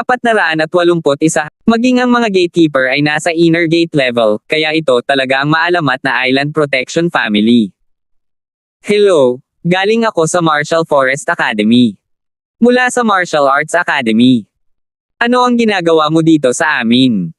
481. Maging ang mga gatekeeper ay nasa inner gate level, kaya ito talaga ang maalamat na Island Protection Family. Hello, galing ako sa Martial Forest Academy. Mula sa Martial Arts Academy. Ano ang ginagawa mo dito sa amin?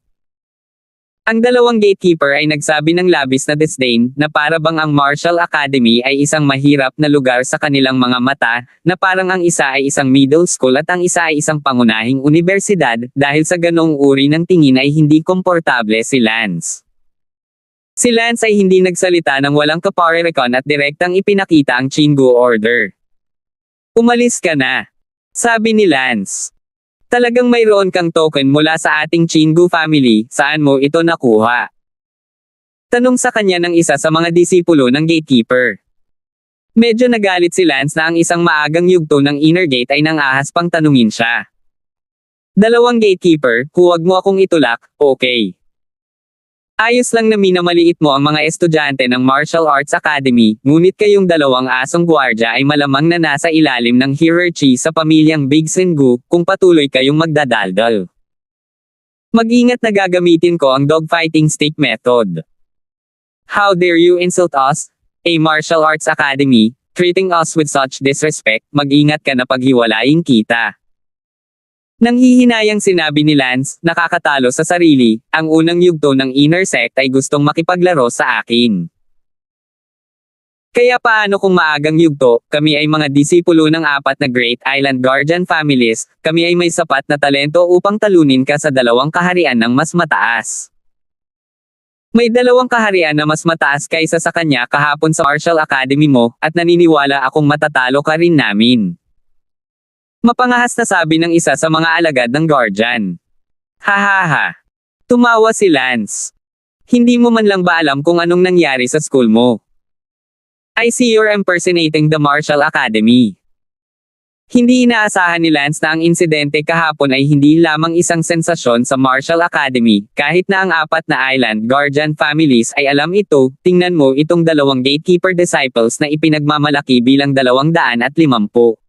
Ang dalawang gatekeeper ay nagsabi ng labis na disdain, na para bang ang Martial Academy ay isang mahirap na lugar sa kanilang mga mata, na parang ang isa ay isang middle school at ang isa ay isang pangunahing universidad, dahil sa ganoong uri ng tingin ay hindi komportable si Lance. Si Lance ay hindi nagsalita ng walang kaparerekon at direktang ipinakita ang Chingu order. Umalis ka na, sabi ni Lance. Talagang mayroon kang token mula sa ating Chingu family, saan mo ito nakuha? Tanong sa kanya ng isa sa mga disipulo ng gatekeeper. Medyo nagalit si Lance na ang isang maagang yugto ng inner gate ay nangahas pang tanungin siya. Dalawang gatekeeper, huwag mo akong itulak, okay? Ayos lang na minamaliit mo ang mga estudyante ng Martial Arts Academy, ngunit kayong dalawang asong gwardya ay malamang na nasa ilalim ng hierarchy sa pamilyang Big Sengu, kung patuloy kayong magdadaldal. Mag-ingat na gagamitin ko ang dogfighting stick method. How dare you insult us, a Martial Arts Academy, treating us with such disrespect, mag-ingat ka na paghiwalayin kita. Nang hihinayang sinabi ni Lance, nakakatalo sa sarili, ang unang yugto ng inner sect ay gustong makipaglaro sa akin. Kaya paano kung maagang yugto, kami ay mga disipulo ng 4 na Great Island Guardian families, kami ay may sapat na talento upang talunin ka sa 2 kaharian ng mas mataas. May 2 kaharian na mas mataas kaysa sa kanya kahapon sa Martial Academy mo, at naniniwala akong matatalo ka rin namin. Mapangahas na sabi ng isa sa mga alagad ng Guardian. Hahaha. Tumawa si Lance. Hindi mo man lang ba alam kung anong nangyari sa school mo? I see you're impersonating the Martial Academy. Hindi inaasahan ni Lance na ang insidente kahapon ay hindi lamang isang sensasyon sa Martial Academy, kahit na ang 4 na Island Guardian families ay alam ito. Tingnan mo itong 2 gatekeeper disciples na ipinagmamalaki bilang 250.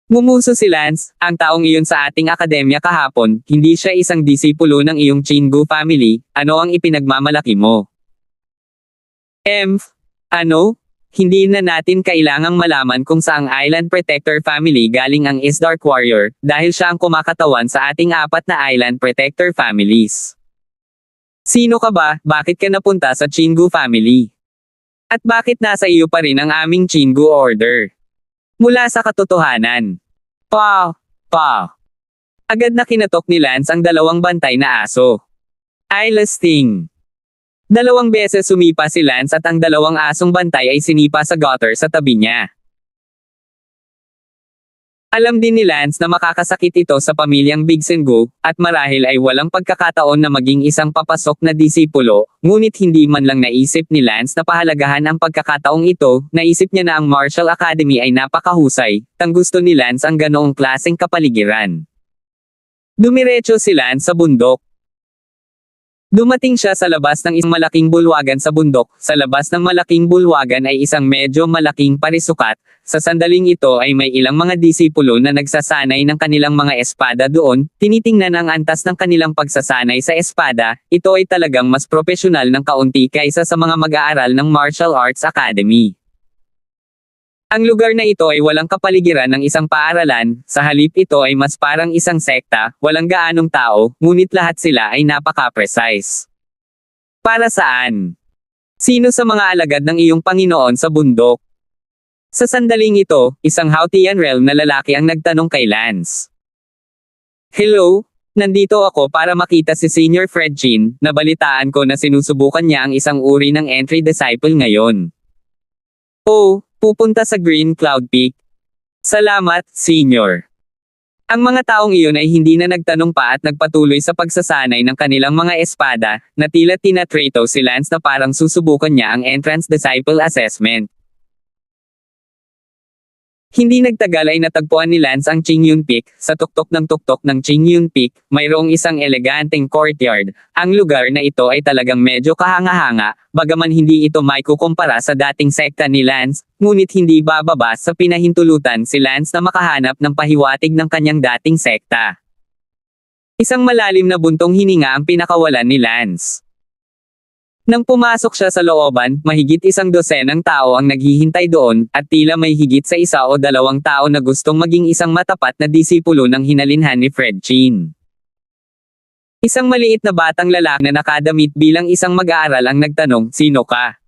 Ngumuso si Lance, ang taong iyon sa ating akademya kahapon, hindi siya isang disipulo ng iyong Chingu family, ano ang ipinagmamalaki mo? Ano? Hindi na natin kailangang malaman kung saang Island Protector family galing ang Isdark Warrior, dahil siya ang kumakatawan sa ating 4 na Island Protector families. Sino ka ba? Bakit ka napunta sa Chingu family? At bakit nasa iyo pa rin ang aming Chingu order? Mula sa katotohanan. Agad na kinatok ni Lance ang 2 bantay na aso. Sting. 2 beses sumipa si Lance at ang 2 asong bantay ay sinipa sa gutter sa tabi niya. Alam din ni Lance na makakasakit ito sa pamilyang Big Sengu, at marahil ay walang pagkakataon na maging isang papasok na disipulo, ngunit hindi man lang naisip ni Lance na pahalagahan ang pagkakataong ito. Naisip niya na ang Martial Academy ay napakahusay, tang gusto ni Lance ang ganoong klaseng kapaligiran. Dumiretso si Lance sa bundok. Dumating siya sa labas ng isang malaking bulwagan sa bundok. Sa labas ng malaking bulwagan ay isang medyo malaking parisukat. Sa sandaling ito ay may ilang mga disipulo na nagsasanay ng kanilang mga espada doon. Tinitingnan ang antas ng kanilang pagsasanay sa espada. Ito ay talagang mas propesyonal ng kaunti kaysa sa mga mag-aaral ng Martial Arts Academy. Ang lugar na ito ay walang kapaligiran ng isang paaralan, sa halip ito ay mas parang isang sekta, walang gaanong tao, ngunit lahat sila ay napaka-precise. Para saan? Sino sa mga alagad ng iyong Panginoon sa bundok? Sa sandaling ito, isang Hautian realm na lalaki ang nagtanong kay Lance. Hello? Nandito ako para makita si Senior Fred Chin, nabalitaan ko na sinusubukan niya ang isang uri ng entry disciple ngayon. Oh, pupunta sa Green Cloud Peak. Salamat, Senior. Ang mga taong iyon ay hindi na nagtanong pa at nagpatuloy sa pagsasanay ng kanilang mga espada, na tila tinatrato si Lance na parang susubukan niya ang entrance disciple assessment. Hindi nagtagal ay natagpuan ni Lance ang Qingyun Peak. Sa tuktok ng Qingyun Peak, mayroong isang eleganteng courtyard. Ang lugar na ito ay talagang medyo kahanga-hanga, bagaman hindi ito maikukumpara sa dating sekta ni Lance, ngunit hindi bababa sa pinahintulutan si Lance na makahanap ng pahiwatig ng kanyang dating sekta. Isang malalim na buntong hininga ang pinakawalan ni Lance. Nang pumasok siya sa looban, mahigit 100 tao ang naghihintay doon, at tila may higit sa 1 o 2 tao na gustong maging isang matapat na disipulo ng hinalinhan ni Fred Chin. Isang maliit na batang lalaki na nakadamit bilang isang mag-aaral ang nagtanong, "Sino ka?"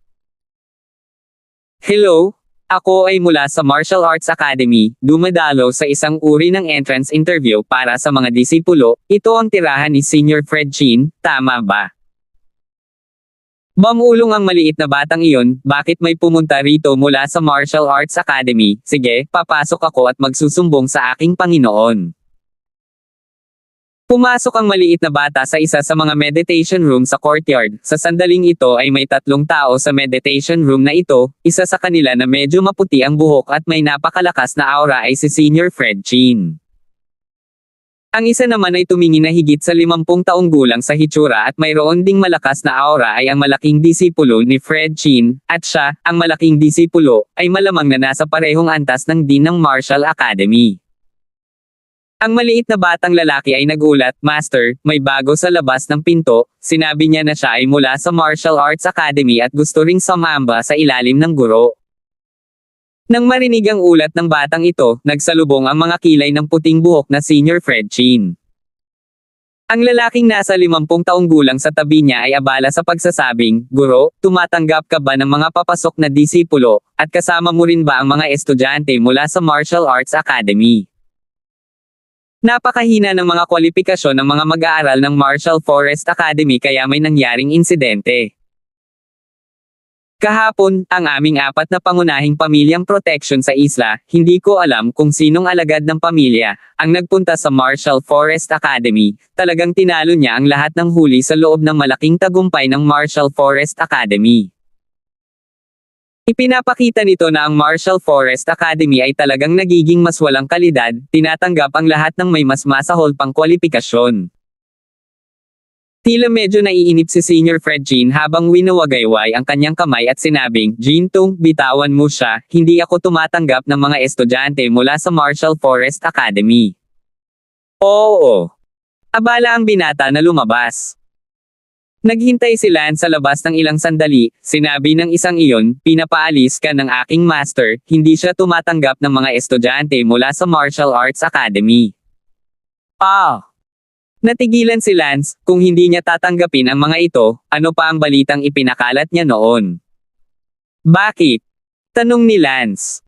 "Hello, ako ay mula sa Martial Arts Academy, dumadalo sa isang uri ng entrance interview para sa mga disipulo. Ito ang tirahan ni Senior Fred Chin, tama ba?" Bamulong ang maliit na batang iyon, "Bakit may pumunta rito mula sa Martial Arts Academy? Sige, papasok ako at magsusumbong sa aking Panginoon." Pumasok ang maliit na bata sa isa sa mga meditation room sa courtyard. Sa sandaling ito ay may 3 tao sa meditation room na ito, isa sa kanila na medyo maputi ang buhok at may napakalakas na aura ay si Senior Fred Chin. Ang isa naman ay tumingin na higit sa 50 taong gulang sa hitsura at mayroon ding malakas na aura ay ang malaking disipulo ni Fred Chin, at siya, ang malaking disipulo, ay malamang na nasa parehong antas ng Dean ng Martial Academy. Ang maliit na batang lalaki ay nagulat, "Master, may bago sa labas ng pinto." Sinabi niya na siya ay mula sa Martial Arts Academy at gusto ring sumamba sa ilalim ng guro. Nang marinig ang ulat ng batang ito, nagsalubong ang mga kilay ng puting buhok na Senior Fred Chin. Ang lalaking nasa 50 taong gulang sa tabi niya ay abala sa pagsasabing, "Guro, tumatanggap ka ba ng mga papasok na disipulo, at kasama mo rin ba ang mga estudyante mula sa Martial Arts Academy?" Napakahina ng mga kwalifikasyon ng mga mag-aaral ng Martial Forest Academy kaya may nangyaring insidente. "Kahapon, ang aming 4 na pangunahing pamilyang protection sa isla, hindi ko alam kung sinong alagad ng pamilya, ang nagpunta sa Martial Forest Academy. Talagang tinalo niya ang lahat ng huli sa loob ng malaking tagumpay ng Martial Forest Academy. Ipinapakita nito na ang Martial Forest Academy ay talagang nagiging mas walang kalidad, tinatanggap ang lahat ng may mas masahol pang kwalifikasyon." Tila medyo naiinip si Senior Fred Chin habang winawagayway ang kanyang kamay at sinabing, "Jintung, bitawan mo siya, hindi ako tumatanggap ng mga estudyante mula sa Martial Forest Academy." "Oo." Abala ang binata na lumabas. Naghintay si Lance sa labas ng ilang sandali, sinabi ng isang iyon, "Pinapaalis ka ng aking master, hindi siya tumatanggap ng mga estudyante mula sa Martial Arts Academy." Natigilan si Lance, kung hindi niya tatanggapin ang mga ito, ano pa ang balitang ipinakalat niya noon? "Bakit?" tanong ni Lance.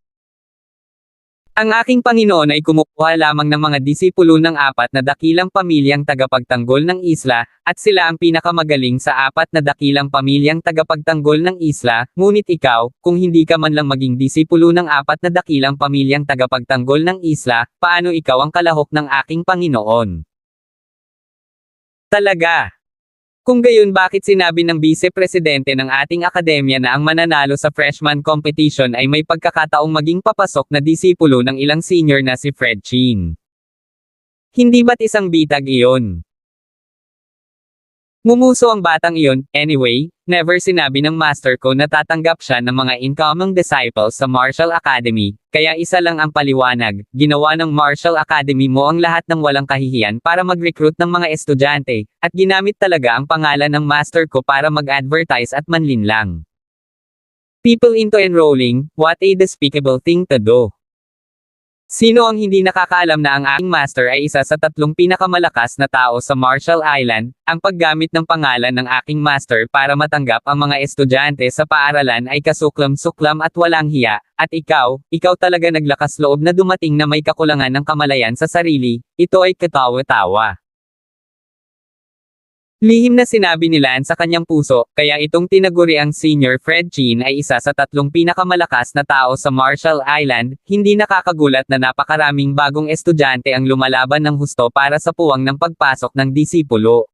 "Ang aking Panginoon ay kumukuha lamang ng mga disipulo ng 4 na dakilang pamilyang tagapagtanggol ng isla, at sila ang pinakamagaling sa 4 na dakilang pamilyang tagapagtanggol ng isla, ngunit ikaw, kung hindi ka man lang maging disipulo ng 4 na dakilang pamilyang tagapagtanggol ng isla, paano ikaw ang kalahok ng aking Panginoon?" Talaga? Kung gayon, bakit sinabi ng Vice-Presidente ng ating akademya na ang mananalo sa freshman competition ay may pagkakataong maging papasok na disipulo ng ilang senior na si Fred Chin? Hindi ba't isang bitag iyon? Ngumuso ang batang iyon. "Anyway, never sinabi ng master ko na tatanggap siya ng mga incoming disciples sa Martial Academy, kaya isa lang ang paliwanag, ginawa ng Martial Academy mo ang lahat ng walang kahihiyan para mag-recruit ng mga estudyante, at ginamit talaga ang pangalan ng master ko para mag-advertise at manlinlang people into enrolling. What a despicable thing to do." Sino ang hindi nakakaalam na ang aking master ay isa sa 3 pinakamalakas na tao sa Marshall Island? Ang paggamit ng pangalan ng aking master para matanggap ang mga estudyante sa paaralan ay kasuklam-suklam at walang hiya. At ikaw talaga naglakas loob na dumating na may kakulangan ng kamalayan sa sarili. Ito ay katawa-tawa. Lihim na sinabi ni Lance sa kanyang puso, kaya itong tinaguri ang Senior Fred Chin ay isa sa 3 pinakamalakas na tao sa Marshall Island. Hindi nakakagulat na napakaraming bagong estudyante ang lumalaban ng husto para sa puwang ng pagpasok ng disipulo.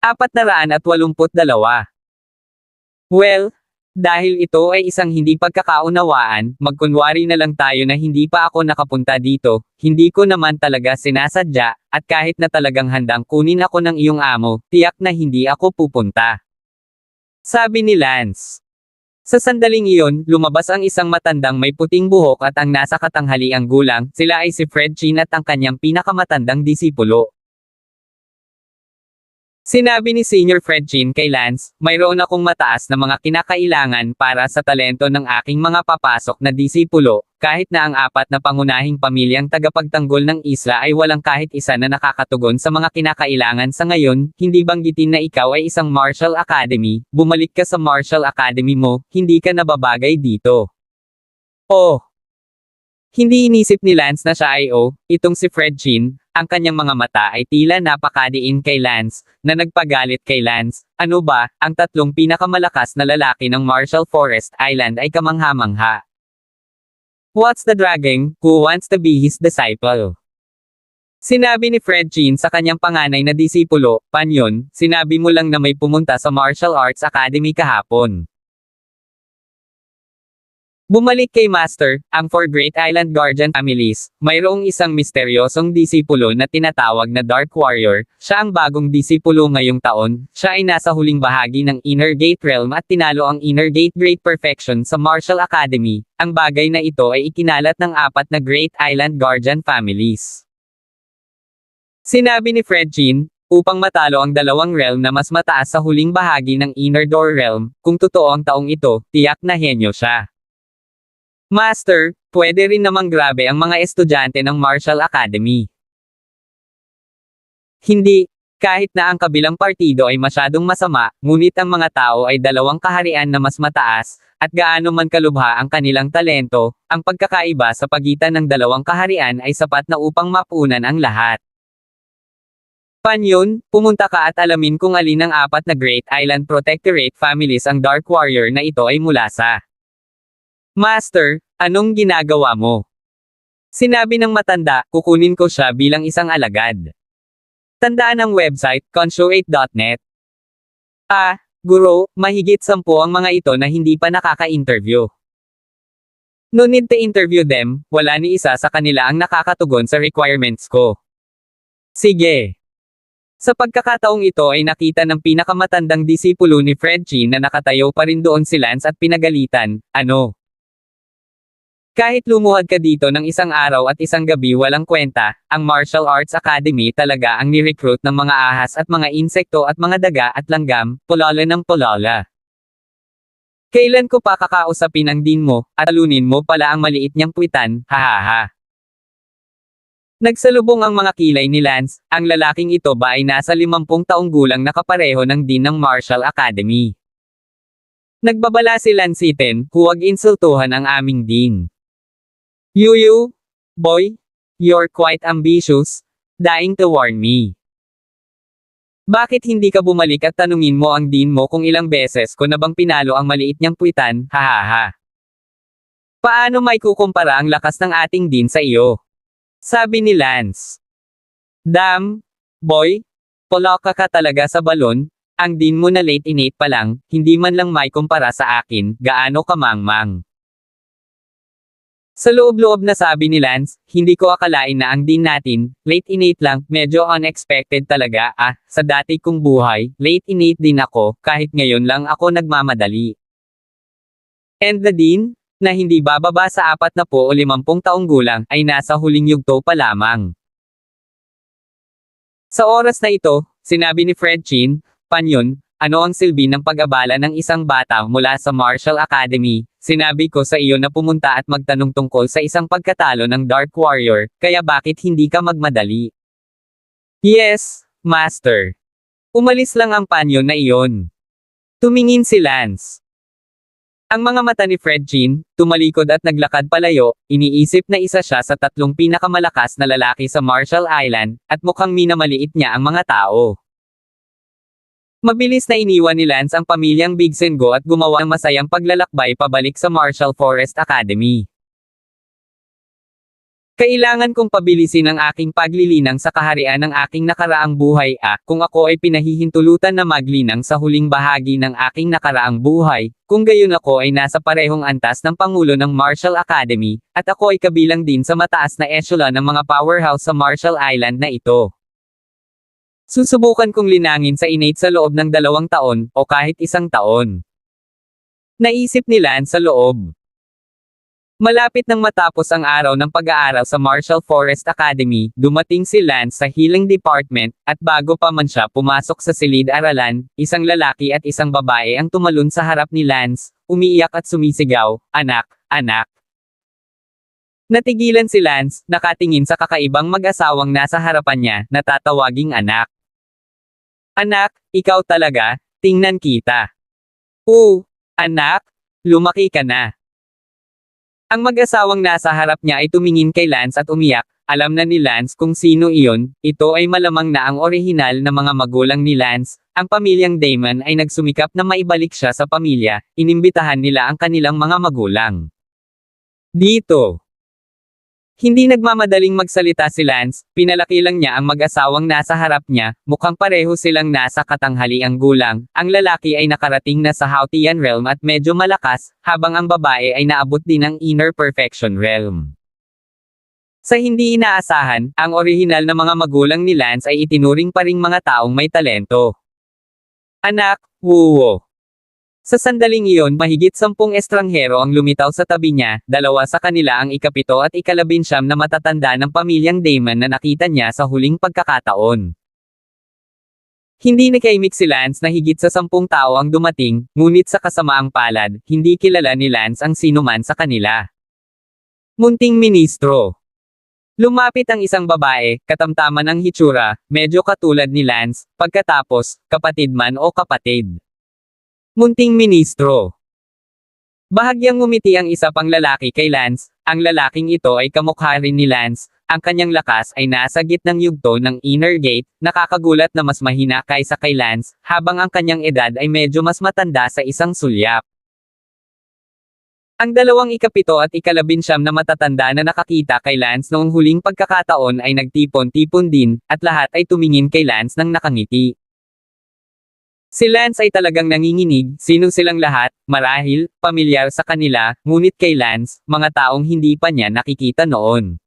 482. Well, dahil ito ay isang hindi pagkakaunawaan, magkunwari na lang tayo na hindi pa ako nakapunta dito, hindi ko naman talaga sinasadya, at kahit na talagang handang kunin ako ng iyong amo, tiyak na hindi ako pupunta. Sabi ni Lance. Sa sandaling iyon, lumabas ang isang matandang may puting buhok at ang nasa katanghaliang gulang, sila ay si Fred Chin at ang kanyang pinakamatandang disipulo. Sinabi ni Senior Fred Jean kay Lance, mayroon akong mataas na mga kinakailangan para sa talento ng aking mga papasok na disipulo, kahit na ang apat na pangunahing pamilyang tagapagtanggol ng isla ay walang kahit isa na nakakatugon sa mga kinakailangan sa ngayon, hindi banggitin na ikaw ay isang Marshall Academy, bumalik ka sa Marshall Academy mo, hindi ka nababagay dito. Oh! Hindi inisip ni Lance na siya ay itong si Fred Jean, ang kanyang mga mata ay tila napakadiin kay Lance, na nagpagalit kay Lance, ano ba, ang tatlong pinakamalakas na lalaki ng Marshall Forest Island ay kamangha-mangha. What's the dragging, who wants to be his disciple? Sinabi ni Fred Jean sa kanyang panganay na disipulo, Panyon, sinabi mo lang na may pumunta sa Martial Arts Academy kahapon. Bumalik kay Master, ang four Great Island Guardian families, mayroong isang misteryosong disipulo na tinatawag na Dark Warrior, siya ang bagong disipulo ngayong taon, siya ay nasa huling bahagi ng Inner Gate Realm at tinalo ang Inner Gate Great Perfection sa Martial Academy, ang bagay na ito ay ikinalat ng apat na Great Island Guardian families. Sinabi ni Fred Jean, upang matalo ang dalawang realm na mas mataas sa huling bahagi ng Inner Door Realm, kung totoo ang taong ito, tiyak na henyo siya. Master, pwede rin namang grabe ang mga estudyante ng Martial Academy. Hindi, kahit na ang kabilang partido ay masyadong masama, ngunit ang mga tao ay dalawang kaharian na mas mataas, at gaano man kalubha ang kanilang talento, ang pagkakaiba sa pagitan ng dalawang kaharian ay sapat na upang mapunan ang lahat. Panyon, pumunta ka at alamin kung alin ang apat na Great Island Protectorate families ang Dark Warrior na ito ay mula sa. Master, anong ginagawa mo? Sinabi ng matanda, kukunin ko siya bilang isang alagad. Tandaan ang website, conshoate.net. Guro, mahigit 10 ang mga ito na hindi pa nakaka-interview. No need to interview them, wala ni isa sa kanila ang nakakatugon sa requirements ko. Sige. Sa pagkakataong ito ay nakita ng pinakamatandang disipulo ni Fred Jean na nakatayo pa rin doon si Lance at pinagalitan, ano? Kahit lumuhad ka dito ng isang araw at isang gabi walang kwenta, ang Martial Arts Academy talaga ang ni-recruit ng mga ahas at mga insekto at mga daga at langgam, pulala ng pulala. Kailan ko pa kakausapin ang dean mo, at talunin mo pala ang maliit niyang puwitan, hahaha. Nagsalubong ang mga kilay ni Lance, ang lalaking ito ba ay nasa 50 taong gulang na kapareho ng dean ng Martial Academy. Nagbabala si Lanciten, huwag insultuhan ang aming dean. You, boy, you're quite ambitious, dying to warn me. Bakit hindi ka bumalik at tanungin mo ang dean mo kung ilang beses ko na bang pinalo ang maliit niyang puwitan, hahaha. Paano may kukumpara ang lakas ng ating dean sa iyo? Sabi ni Lance. Damn, boy, poloka ka talaga sa balon, ang dean mo na late in 8 pa lang, hindi man lang may kumpara sa akin, gaano ka mangmang. Sa loob-loob na sabi ni Lance, hindi ko akalain na ang dean natin, late in 8 lang, medyo unexpected talaga, sa dati kong buhay, late in 8 din ako, kahit ngayon lang ako nagmamadali. And the dean, na hindi bababa sa 40 o 50 taong gulang, ay nasa huling yugto pa lamang. Sa oras na ito, sinabi ni Fred Jean, Panyon, ano ang silbi ng pag-abala ng isang bata mula sa Martial Academy? Sinabi ko sa iyo na pumunta at magtanong tungkol sa isang pagkatalo ng Dark Warrior, kaya bakit hindi ka magmadali? Yes, Master. Umalis lang ang panyo na iyon. Tumingin si Lance. Ang mga mata ni Fred Jean, tumalikod at naglakad palayo, iniisip na isa siya sa 3 pinakamalakas na lalaki sa Martial Island, at mukhang minamaliit niya ang mga tao. Mabilis na iniwan ni Lance ang pamilyang Bigsengo at gumawa ng masayang paglalakbay pabalik sa Martial Forest Academy. Kailangan kong pabilisin ang aking paglilinang sa kaharian ng aking nakaraang buhay kung ako ay pinahihintulutan na maglinang sa huling bahagi ng aking nakaraang buhay, kung gayon ako ay nasa parehong antas ng Pangulo ng Martial Academy, at ako ay kabilang din sa mataas na echelon ng mga powerhouse sa Martial Island na ito. Susubukan kong linangin sa innate sa loob ng 2 taon, o kahit 1 taon. Naisip ni Lance sa loob. Malapit nang matapos ang araw ng pag-aaral sa Marshall Forest Academy, dumating si Lance sa Healing Department, at bago pa man siya pumasok sa silid-aralan, isang lalaki at isang babae ang tumalon sa harap ni Lance, umiiyak at sumisigaw, "Anak, anak!" Natigilan si Lance, nakatingin sa kakaibang mag-asawang nasa harapan niya, na tatawaging anak. "Anak, ikaw talaga, tingnan kita." "Oo, anak, lumaki ka na." Ang mag-asawang nasa harap niya ay tumingin kay Lance at umiyak. Alam na ni Lance kung sino iyon, ito ay malamang na ang orihinal na mga magulang ni Lance. Ang pamilyang Damon ay nagsumikap na maibalik siya sa pamilya, inimbitahan nila ang kanilang mga magulang. Dito. Hindi nagmamadaling magsalita si Lance, pinalaki lang niya ang mag-asawang nasa harap niya, mukhang pareho silang nasa katanghaliang gulang. Ang lalaki ay nakarating na sa Hautian realm at medyo malakas, habang ang babae ay naabot din ng inner perfection realm. Sa hindi inaasahan, ang orihinal na mga magulang ni Lance ay itinuring pa ring mga taong may talento. "Anak, wuwo." Sa sandaling iyon, mahigit 10 estranghero ang lumitaw sa tabi niya, dalawa sa kanila ang ika-7 at ika-11 na matatanda ng pamilyang Damon na nakita niya sa huling pagkakataon. Hindi nakaimik si Lance na higit sa 10 tao ang dumating, ngunit sa kasamaang palad, hindi kilala ni Lance ang sinuman sa kanila. Munting ministro. Lumapit ang isang babae, katamtaman ang hitsura, medyo katulad ni Lance, pagkatapos, kapatid man o kapatid. Munting ministro. Bahagyang ngumiti ang isa pang lalaki kay Lance, ang lalaking ito ay kamukha rin ni Lance, ang kanyang lakas ay nasa gitnang yugto ng inner gate, nakakagulat na mas mahina kaysa kay Lance, habang ang kanyang edad ay medyo mas matanda sa isang sulyap. Ang dalawang ika-7 at ika-11 na matatanda na nakakita kay Lance noong huling pagkakataon ay nagtipon-tipon din, at lahat ay tumingin kay Lance nang nakangiti. Si Lance ay talagang nanginginig, sino silang lahat, marahil, pamilyar sa kanila, ngunit kay Lance, mga taong hindi pa niya nakikita noon.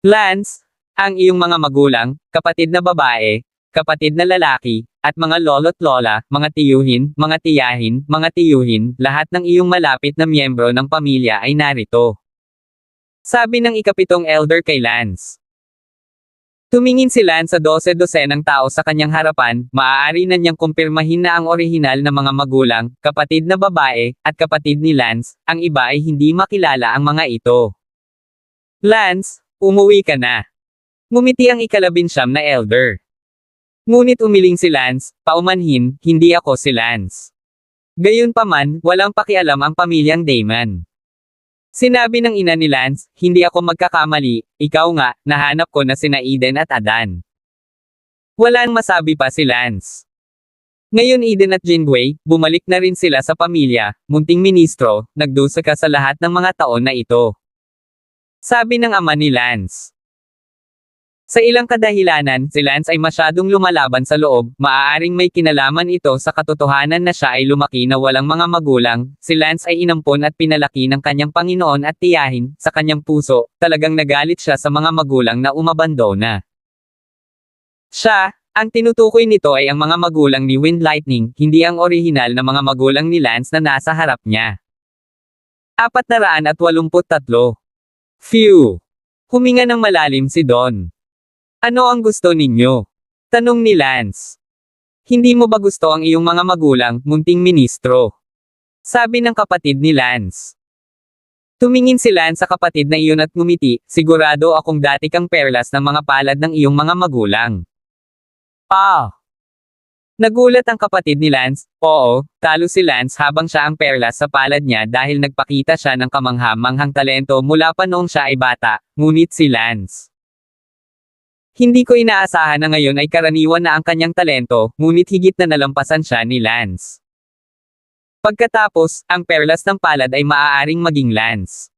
"Lance, ang iyong mga magulang, kapatid na babae, kapatid na lalaki, at mga lolo't lola, mga tiyuhin, mga tiyahin, mga tiyuhin, lahat ng iyong malapit na miyembro ng pamilya ay narito." Sabi ng ika-7 elder kay Lance. Tumingin si Lance sa 12-dosenang tao sa kanyang harapan, maaari na niyang kumpirmahin na ang orihinal na mga magulang, kapatid na babae, at kapatid ni Lance, ang iba ay hindi makilala ang mga ito. "Lance, umuwi ka na." Ngumiti ang ika-11 na elder. Ngunit umiling si Lance, paumanhin, "Hindi ako si Lance." Gayunpaman, walang pakialam ang pamilyang Damon. Sinabi ng ina ni Lance, "Hindi ako magkakamali, ikaw nga, nahanap ko na sina Eden at Adan." Walang masabi pa si Lance. Ngayon Eden at Janeway, bumalik na rin sila sa pamilya, munting ministro, nagdusa ka sa lahat ng mga taon na ito. Sabi ng ama ni Lance. Sa ilang kadahilanan, si Lance ay masyadong lumalaban sa loob, maaaring may kinalaman ito sa katotohanan na siya ay lumaki na walang mga magulang, si Lance ay inampon at pinalaki ng kanyang Panginoon at tiyahin, sa kanyang puso, talagang nagalit siya sa mga magulang na umabandona. Siya, ang tinutukoy nito ay ang mga magulang ni Wind Lightning, hindi ang orihinal na mga magulang ni Lance na nasa harap niya. 483. Phew! Huminga ng malalim si Don. "Ano ang gusto ninyo?" tanong ni Lance. "Hindi mo ba gusto ang iyong mga magulang, munting ministro?" sabi ng kapatid ni Lance. Tumingin si Lance sa kapatid na iyon at ngumiti, "Sigurado akong dati kang perlas ng mga palad ng iyong mga magulang." "Ah!" Nagulat ang kapatid ni Lance. Oo, talo si Lance habang siya ang perlas sa palad niya dahil nagpakita siya ng kamangha-manghang talento mula pa noong siya ay bata, ngunit si Lance. Hindi ko inaasahan na ngayon ay karaniwan na ang kanyang talento, ngunit higit na nalampasan siya ni Lance. Pagkatapos, ang perlas ng palad ay maaaring maging Lance.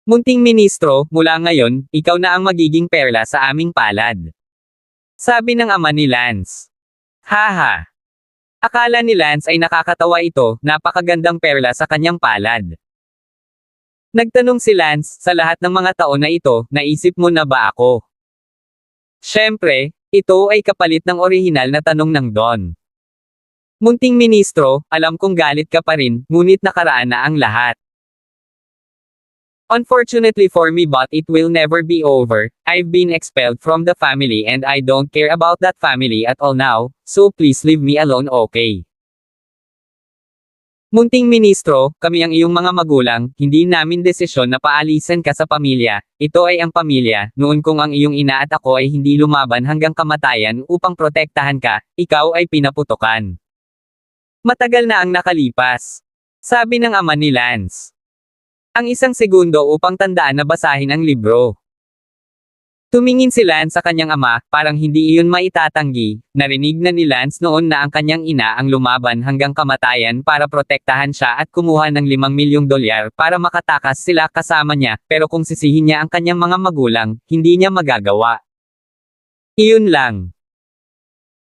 "Munting ministro, mula ngayon, ikaw na ang magiging perla sa aming palad." Sabi ng ama ni Lance. Haha. Akala ni Lance ay nakakatawa ito, napakagandang perla sa kanyang palad. Nagtanong si Lance, "Sa lahat ng mga taon na ito, naisip mo na ba ako?" Siyempre, ito ay kapalit ng orihinal na tanong ng Don. "Munting ministro, alam kong galit ka pa rin, ngunit nakaraan na ang lahat." Unfortunately for me, but it will never be over. I've been expelled from the family and I don't care about that family at all now, so please leave me alone, okay? Munting ministro, kami ang iyong mga magulang, hindi namin desisyon na paalisan ka sa pamilya. Ito ay ang pamilya, noon kung ang iyong ina at ako ay hindi lumaban hanggang kamatayan upang protektahan ka, ikaw ay pinaputokan. Matagal na ang nakalipas. Sabi ng ama ni Lance. Ang isang segundo upang tandaan na basahin ang libro. Tumingin si Lance sa kanyang ama, parang hindi iyon maitatanggi. Narinig na ni Lance noon na ang kanyang ina ang lumaban hanggang kamatayan para protektahan siya at kumuha ng $5 milyong para makatakas sila kasama niya, pero kung sisihin niya ang kanyang mga magulang, hindi niya magagawa. Iyon lang.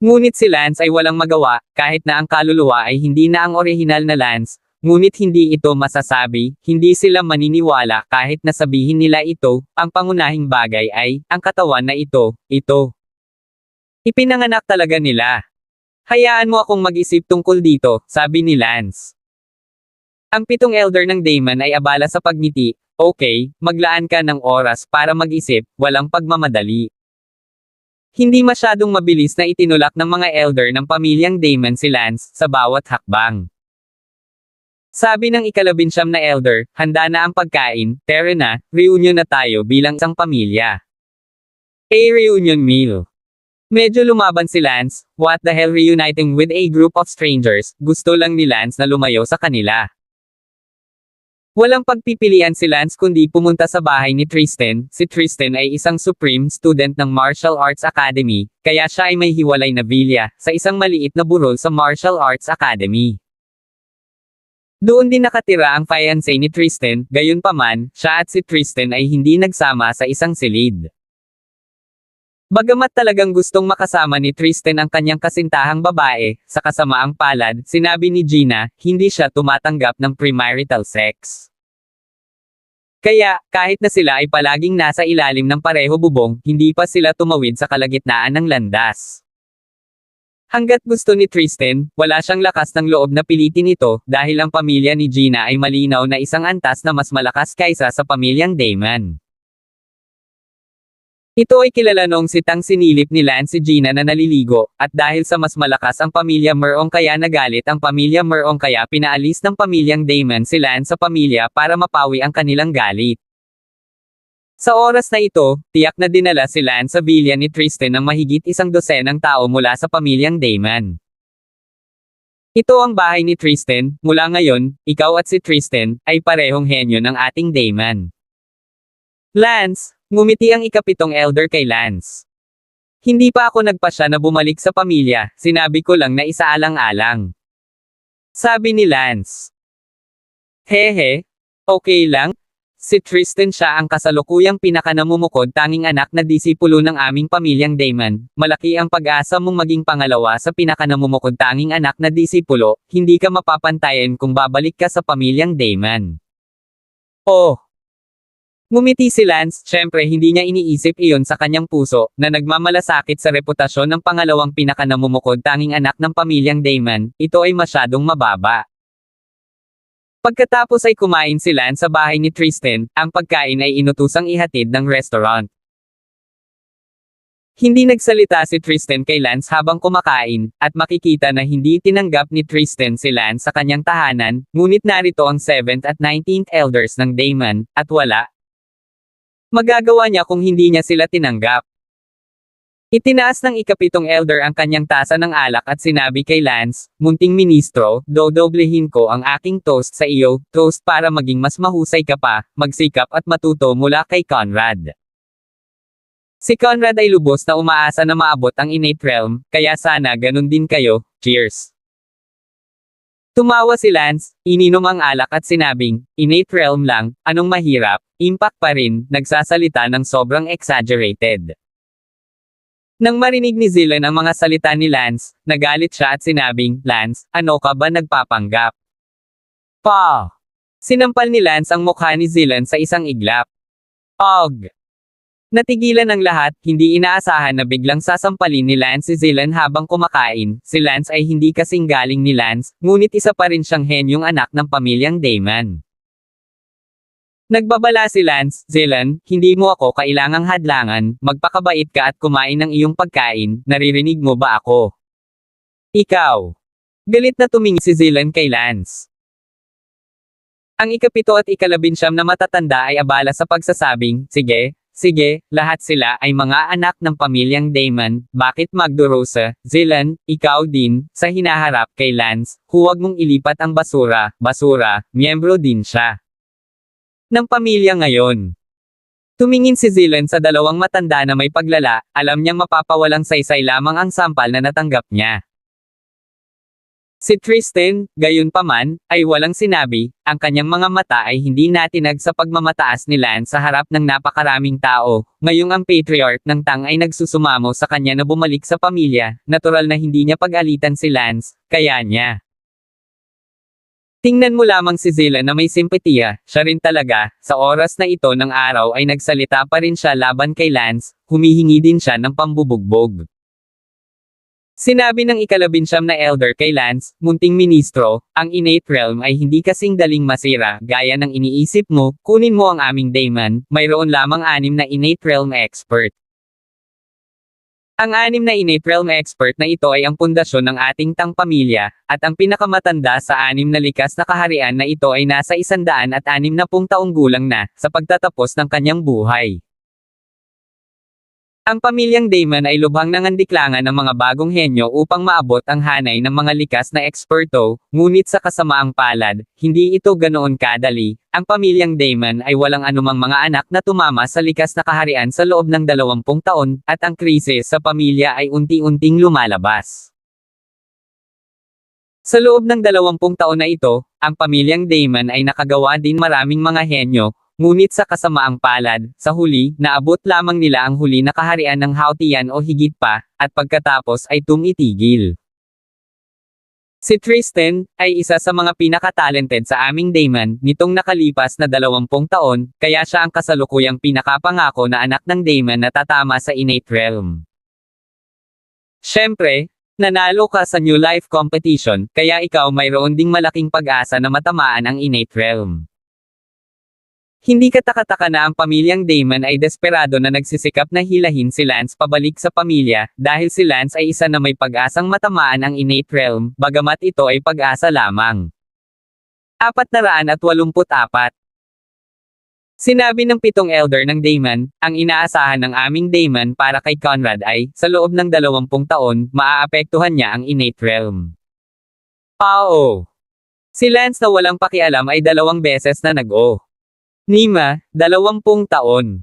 Ngunit si Lance ay walang magawa, kahit na ang kaluluwa ay hindi na ang orihinal na Lance. Ngunit hindi ito masasabi, hindi sila maniniwala kahit nasabihin nila ito, ang pangunahing bagay ay, ang katawan na ito. Ipinanganak talaga nila. Hayaan mo akong mag-isip tungkol dito, sabi ni Lance. Ang 7 elder ng Daemon ay abala sa pagngiti, okay, maglaan ka ng oras para mag-isip, walang pagmamadali. Hindi masyadong mabilis na itinulak ng mga elder ng pamilyang Daemon si Lance sa bawat hakbang. Sabi ng ika-19 na elder, handa na ang pagkain, tara na, reunion na tayo bilang isang pamilya. A reunion meal. Medyo lumaban si Lance, what the hell reuniting with a group of strangers, gusto lang ni Lance na lumayo sa kanila. Walang pagpipilian si Lance kundi pumunta sa bahay ni Tristan. Si Tristan ay isang supreme student ng Martial Arts Academy, kaya siya ay may hiwalay na villa, sa isang maliit na burol sa Martial Arts Academy. Doon din nakatira ang fiancé ni Tristan, gayunpaman, siya at si Tristan ay hindi nagsama sa isang silid. Bagamat talagang gustong makasama ni Tristan ang kanyang kasintahang babae, sa kasamaang palad, sinabi ni Gina, hindi siya tumatanggap ng premarital sex. Kaya, kahit na sila ay palaging nasa ilalim ng pareho bubong, hindi pa sila tumawid sa kalagitnaan ng landas. Hanggat gusto ni Tristan, wala siyang lakas ng loob na pilitin ito, dahil ang pamilya ni Gina ay malinaw na isang antas na mas malakas kaysa sa pamilyang Daemon. Ito ay kilala noong sitang sinilip ni Lance si Gina na naliligo, at dahil sa mas malakas ang pamilya Merong kaya nagalit ang pamilya Merong kaya pinaalis ng pamilyang Daemon si Lance sa pamilya para mapawi ang kanilang galit. Sa oras na ito, tiyak na dinala si Lance sa villa ni Tristan ng mahigit 100 tao mula sa pamilyang Daemon. Ito ang bahay ni Tristan, mula ngayon, ikaw at si Tristan, ay parehong henyo ng ating Daemon. Lance, ngumiti ang ika-7 elder kay Lance. Hindi pa ako nagpasya na bumalik sa pamilya, sinabi ko lang na isaalang-alang. Sabi ni Lance. Hehe, okay lang. Si Tristan siya ang kasalukuyang pinakanamumukod tanging anak na disipulo ng aming pamilyang Daemon. Malaki ang pag-asa mong maging pangalawa sa pinakanamumukod tanging anak na disipulo, hindi ka mapapantayan kung babalik ka sa pamilyang Daemon. Oh! Ngumiti si Lance, syempre hindi niya iniisip iyon sa kanyang puso, na nagmamalasakit sa reputasyon ng pangalawang pinakanamumukod tanging anak ng pamilyang Daemon, ito ay masyadong mababa. Pagkatapos ay kumain sila sa bahay ni Tristan, ang pagkain ay inutusang ihatid ng restaurant. Hindi nagsalita si Tristan kay Lance habang kumakain, at makikita na hindi tinanggap ni Tristan si Lance sa kanyang tahanan, ngunit narito ang 7th at 19th elders ng Daemon, at wala. Magagawa niya kung hindi niya sila tinanggap. Itinaas ng ika-7 elder ang kanyang tasa ng alak at sinabi kay Lance, munting ministro, dodoblehin ko ang aking toast sa iyo, toast para maging mas mahusay ka pa, magsikap at matuto mula kay Conrad. Si Conrad ay lubos na umaasa na maabot ang innate realm, kaya sana ganun din kayo, cheers. Tumawa si Lance, ininom ang alak at sinabing, innate realm lang, anong mahirap, impact pa rin, nagsasalita ng sobrang exaggerated. Nang marinig ni Zillan ang mga salita ni Lance, nagalit siya at sinabing, Lance, ano ka ba nagpapanggap? Pa! Sinampal ni Lance ang mukha ni Zillan sa isang iglap. Og! Natigilan ang lahat, hindi inaasahan na biglang sasampalin ni Lance si Zillan habang kumakain. Si Lance ay hindi kasing galing ni Lance, ngunit isa pa rin siyang henyong anak ng pamilyang Daemon. Nagbabala si Lance, Zilan, hindi mo ako kailangang hadlangan, magpakabait ka at kumain ng iyong pagkain, naririnig mo ba ako? Ikaw. Galit na tumingin si Zilan kay Lance. Ang ikapito at ikalabinsyam na matatanda ay abala sa pagsasabing, sige, sige, lahat sila ay mga anak ng pamilyang Damon, bakit Magdorosa, Zilan, ikaw din, sa hinaharap kay Lance, huwag mong ilipat ang basura, miyembro din siya ng pamilya ngayon. Tumingin si Zilan sa dalawang matanda na may paglala, alam niyang mapapawalang saysay lamang ang sampal na natanggap niya. Si Tristan, gayunpaman, ay walang sinabi, ang kanyang mga mata ay hindi natinag sa pagmamataas ni Lance sa harap ng napakaraming tao, ngayong ang patriarch ng Tang ay nagsusumamo sa kanya na bumalik sa pamilya, natural na hindi niya pag-alitan si Lance, kaya niya. Tingnan mo lamang si Zilan na may simpatiya, siya rin talaga, sa oras na ito ng araw ay nagsalita pa rin siya laban kay Lance, humihingi din siya ng pambubugbog. Sinabi ng ikalabinsyam na elder kay Lance, munting ministro, ang innate realm ay hindi kasing daling masira, gaya ng iniisip mo, kunin mo ang aming daemon, mayroon lamang 6 na innate realm expert. Ang 6 na innate realm expert na ito ay ang pundasyon ng ating Tang pamilya, at ang pinakamatanda sa 6 na likas na kaharian na ito ay nasa 160 taong gulang na, sa pagtatapos ng kanyang buhay. Ang pamilyang Damon ay lubhang nangandiklangan ng mga bagong henyo upang maabot ang hanay ng mga likas na eksperto, ngunit sa kasamaang palad, hindi ito ganoon kadali. Ang pamilyang Damon ay walang anumang mga anak na tumama sa likas na kaharian sa loob ng 20 taon, at ang krisis sa pamilya ay unti-unting lumalabas. Sa loob ng 20 taon na ito, ang pamilyang Damon ay nakagawa din maraming mga henyo, ngunit sa kasamaang palad, sa huli, naabot lamang nila ang huli na kaharian ng Hautian o higit pa, at pagkatapos ay tumitigil. Si Tristan, ay isa sa mga pinaka-talented sa aming Daemon, nitong nakalipas na 20 taon, kaya siya ang kasalukuyang pinakapangako na anak ng Daemon na tatama sa innate realm. Siyempre, nanalo ka sa New Life Competition, kaya ikaw mayroon ding malaking pag-asa na matamaan ang innate realm. Hindi katakataka na ang pamilyang Damon ay desperado na nagsisikap na hilahin si Lance pabalik sa pamilya, dahil si Lance ay isa na may pag-asang matamaan ang innate realm, bagamat ito ay pag-asa lamang. 484. Sinabi ng 7 elder ng Damon, ang inaasahan ng aming Damon para kay Conrad ay, sa loob ng 20 taon, maaapektuhan niya ang innate realm. Oo. Si Lance na walang pakialam ay 2 beses na nag-o. Nima, 20 taon.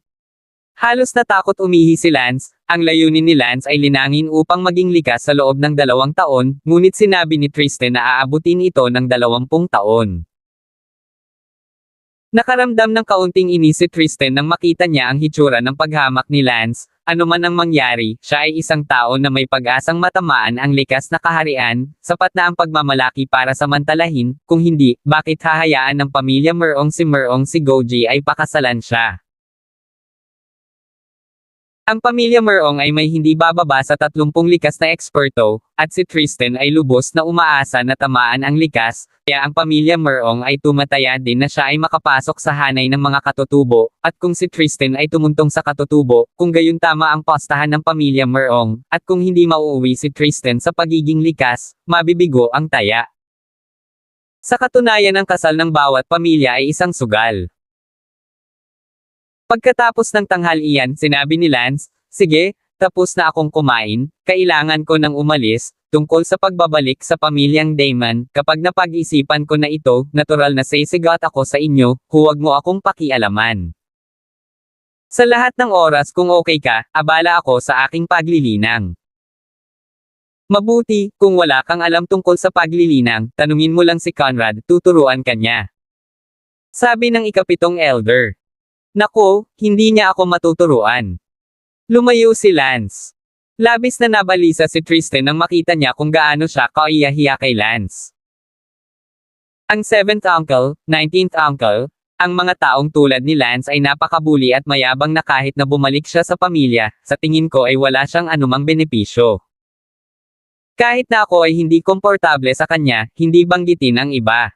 Halos natakot umihi si Lance, ang layunin ni Lance ay linangin upang maging likas sa loob ng 2 taon, ngunit sinabi ni Tristan na aabutin ito ng 20 taon. Nakaramdam ng kaunting inis si Tristan nang makita niya ang hitsura ng paghamak ni Lance, ano man ang mangyari, siya ay isang tao na may pag-asang matamaan ang likas na kaharian, sapat na ang pagmamalaki para samantalahin, kung hindi, bakit hahayaan ng pamilya Merong si Goji ay pakasalan siya? Ang pamilya Merong ay may hindi bababa sa 30 likas na eksperto, at si Tristan ay lubos na umaasa na tamaan ang likas, kaya ang pamilya Merong ay tumataya din na siya ay makapasok sa hanay ng mga katutubo, at kung si Tristan ay tumuntong sa katutubo, kung gayon tama ang postahan ng pamilya Merong, at kung hindi mauuwi si Tristan sa pagiging likas, mabibigo ang taya. Sa katunayan ang kasal ng bawat pamilya ay isang sugal. Pagkatapos ng tanghalian, sinabi ni Lance, sige, tapos na akong kumain, kailangan ko nang umalis, tungkol sa pagbabalik sa pamilyang Damon, kapag napag-isipan ko na ito, natural na sisigat ako sa inyo, huwag mo akong pakialaman. Sa lahat ng oras kung okay ka, abala ako sa aking paglilinang. Mabuti, kung wala kang alam tungkol sa paglilinang, tanungin mo lang si Conrad, tuturuan ka niya. Sabi ng ikapitong elder. Nako, hindi niya ako matuturuan. Lumayo si Lance. Labis na nabalisa si Tristan nang makita niya kung gaano siya kaiyahiya kay Lance. Ang 7th uncle, 19th uncle, ang mga taong tulad ni Lance ay napakabuli at mayabang na kahit na bumalik siya sa pamilya, sa tingin ko ay wala siyang anumang benepisyo. Kahit na ako ay hindi komportable sa kanya, hindi banggitin ang iba.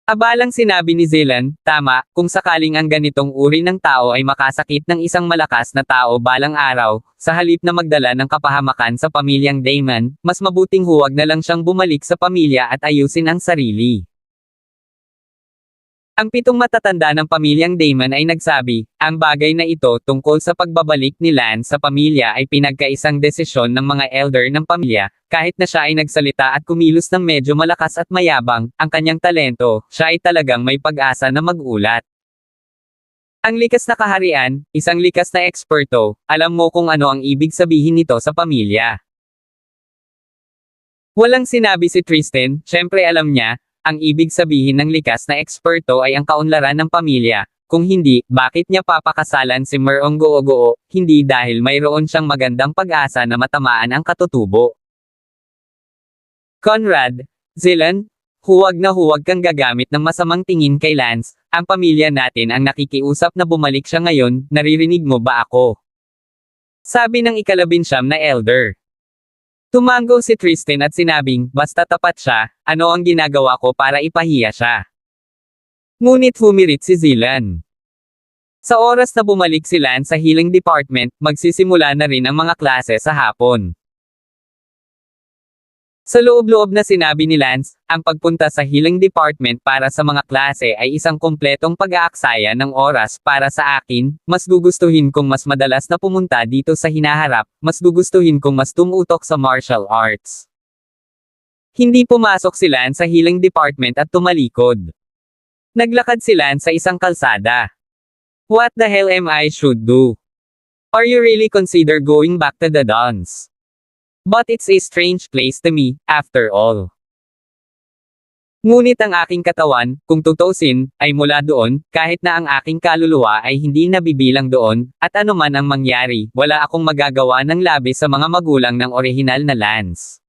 Abalang sinabi ni Zilan, tama, kung sakaling ang ganitong uri ng tao ay makasakit ng isang malakas na tao balang araw, sa halip na magdala ng kapahamakan sa pamilyang Damon, mas mabuting huwag na lang siyang bumalik sa pamilya at ayusin ang sarili. Ang 7 matatanda ng pamilyang Damon ay nagsabi, ang bagay na ito tungkol sa pagbabalik ni Lance sa pamilya ay pinagkaisang desisyon ng mga elder ng pamilya, kahit na siya ay nagsalita at kumilos ng medyo malakas at mayabang, ang kanyang talento, siya ay talagang may pag-asa na mag-ulat. Ang likas na kaharian, isang likas na eksperto, alam mo kung ano ang ibig sabihin nito sa pamilya. Walang sinabi si Tristan, syempre alam niya, ang ibig sabihin ng likas na eksperto ay ang kaunlaran ng pamilya. Kung hindi, bakit niya papakasalan si Merong Googoo, hindi dahil mayroon siyang magandang pag-asa na matamaan ang katutubo. Conrad, Zilan, huwag na huwag kang gagamit ng masamang tingin kay Lance, ang pamilya natin ang nakikiusap na bumalik siya ngayon, naririnig mo ba ako? Sabi ng ika-19 na elder. Tumango si Tristan at sinabing, basta tapat siya, ano ang ginagawa ko para ipahiya siya. Ngunit humirit si Zilan. Sa oras na bumalik si Lance sa healing department, magsisimula na rin ang mga klase sa hapon. Sa loob-loob na sinabi ni Lance, ang pagpunta sa healing department para sa mga klase ay isang kumpletong pag-aaksaya ng oras para sa akin, mas gugustuhin kong mas madalas na pumunta dito sa hinaharap, mas gugustuhin kong mas tumutok sa martial arts. Hindi pumasok si Lance sa healing department at tumalikod. Naglakad si Lance sa isang kalsada. What the hell am I should do? Are you really consider going back to the dance? But it's a strange place to me, after all. Ngunit ang aking katawan, kung tutusin, ay mula doon, kahit na ang aking kaluluwa ay hindi nabibilang doon, at anuman ang mangyari, wala akong magagawa ng labis sa mga magulang ng orihinal na Lance.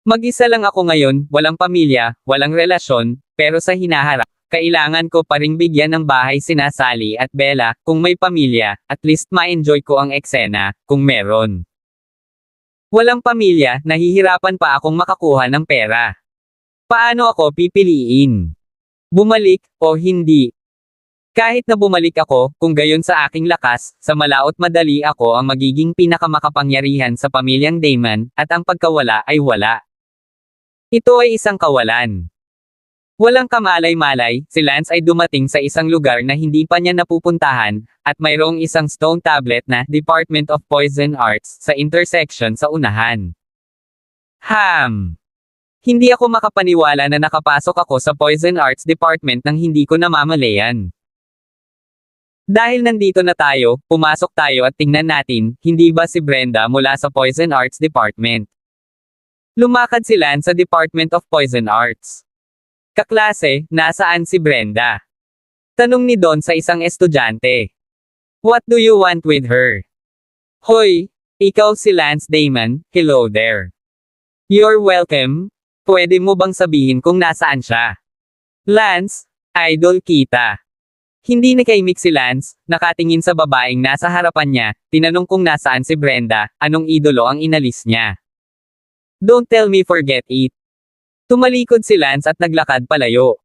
Mag-isa lang ako ngayon, walang pamilya, walang relasyon, pero sa hinaharap, kailangan ko pa ring bigyan ng bahay sina Sally at Bella, kung may pamilya, at least ma-enjoy ko ang eksena, kung meron. Walang pamilya, nahihirapan pa akong makakuha ng pera. Paano ako pipiliin? Bumalik, o hindi? Kahit na bumalik ako, kung gayon sa aking lakas, sa malaot madali ako ang magiging pinakamakapangyarihan sa pamilyang Damon, at ang pagkawala ay wala. Ito ay isang kawalan. Walang kamalay-malay, si Lance ay dumating sa isang lugar na hindi pa niya napupuntahan, at mayroong isang stone tablet na Department of Poison Arts sa intersection sa unahan. Hindi ako makapaniwala na nakapasok ako sa Poison Arts Department nang hindi ko namamalayan. Dahil nandito na tayo, pumasok tayo at tingnan natin, hindi ba si Brenda mula sa Poison Arts Department? Lumakad si Lance sa Department of Poison Arts. Kaklase, nasaan si Brenda? Tanong ni Don sa isang estudyante. What do you want with her? Hoy, ikaw si Lance Damon, hello there. You're welcome. Pwede mo bang sabihin kung nasaan siya? Lance, idol kita. Hindi nakaimik si Lance, nakatingin sa babaeng nasa harapan niya, tinanong kung nasaan si Brenda, anong idolo ang inalis niya. Don't tell me forget it. Tumalikod si Lance at naglakad palayo.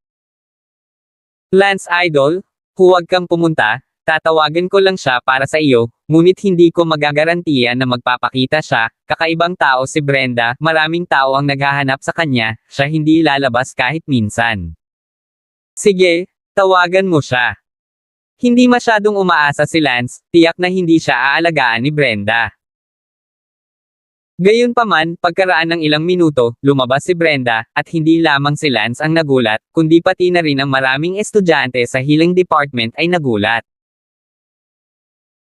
Lance idol, huwag kang pumunta, tatawagan ko lang siya para sa iyo, ngunit hindi ko magagarantiya na magpapakita siya, kakaibang tao si Brenda, maraming tao ang naghahanap sa kanya, siya hindi lalabas kahit minsan. Sige, tawagan mo siya. Hindi masyadong umaasa si Lance, tiyak na hindi siya aalagaan ni Brenda. Gayunpaman, pagkaraan ng ilang minuto, lumabas si Brenda, at hindi lamang si Lance ang nagulat, kundi pati na rin ang maraming estudyante sa healing department ay nagulat.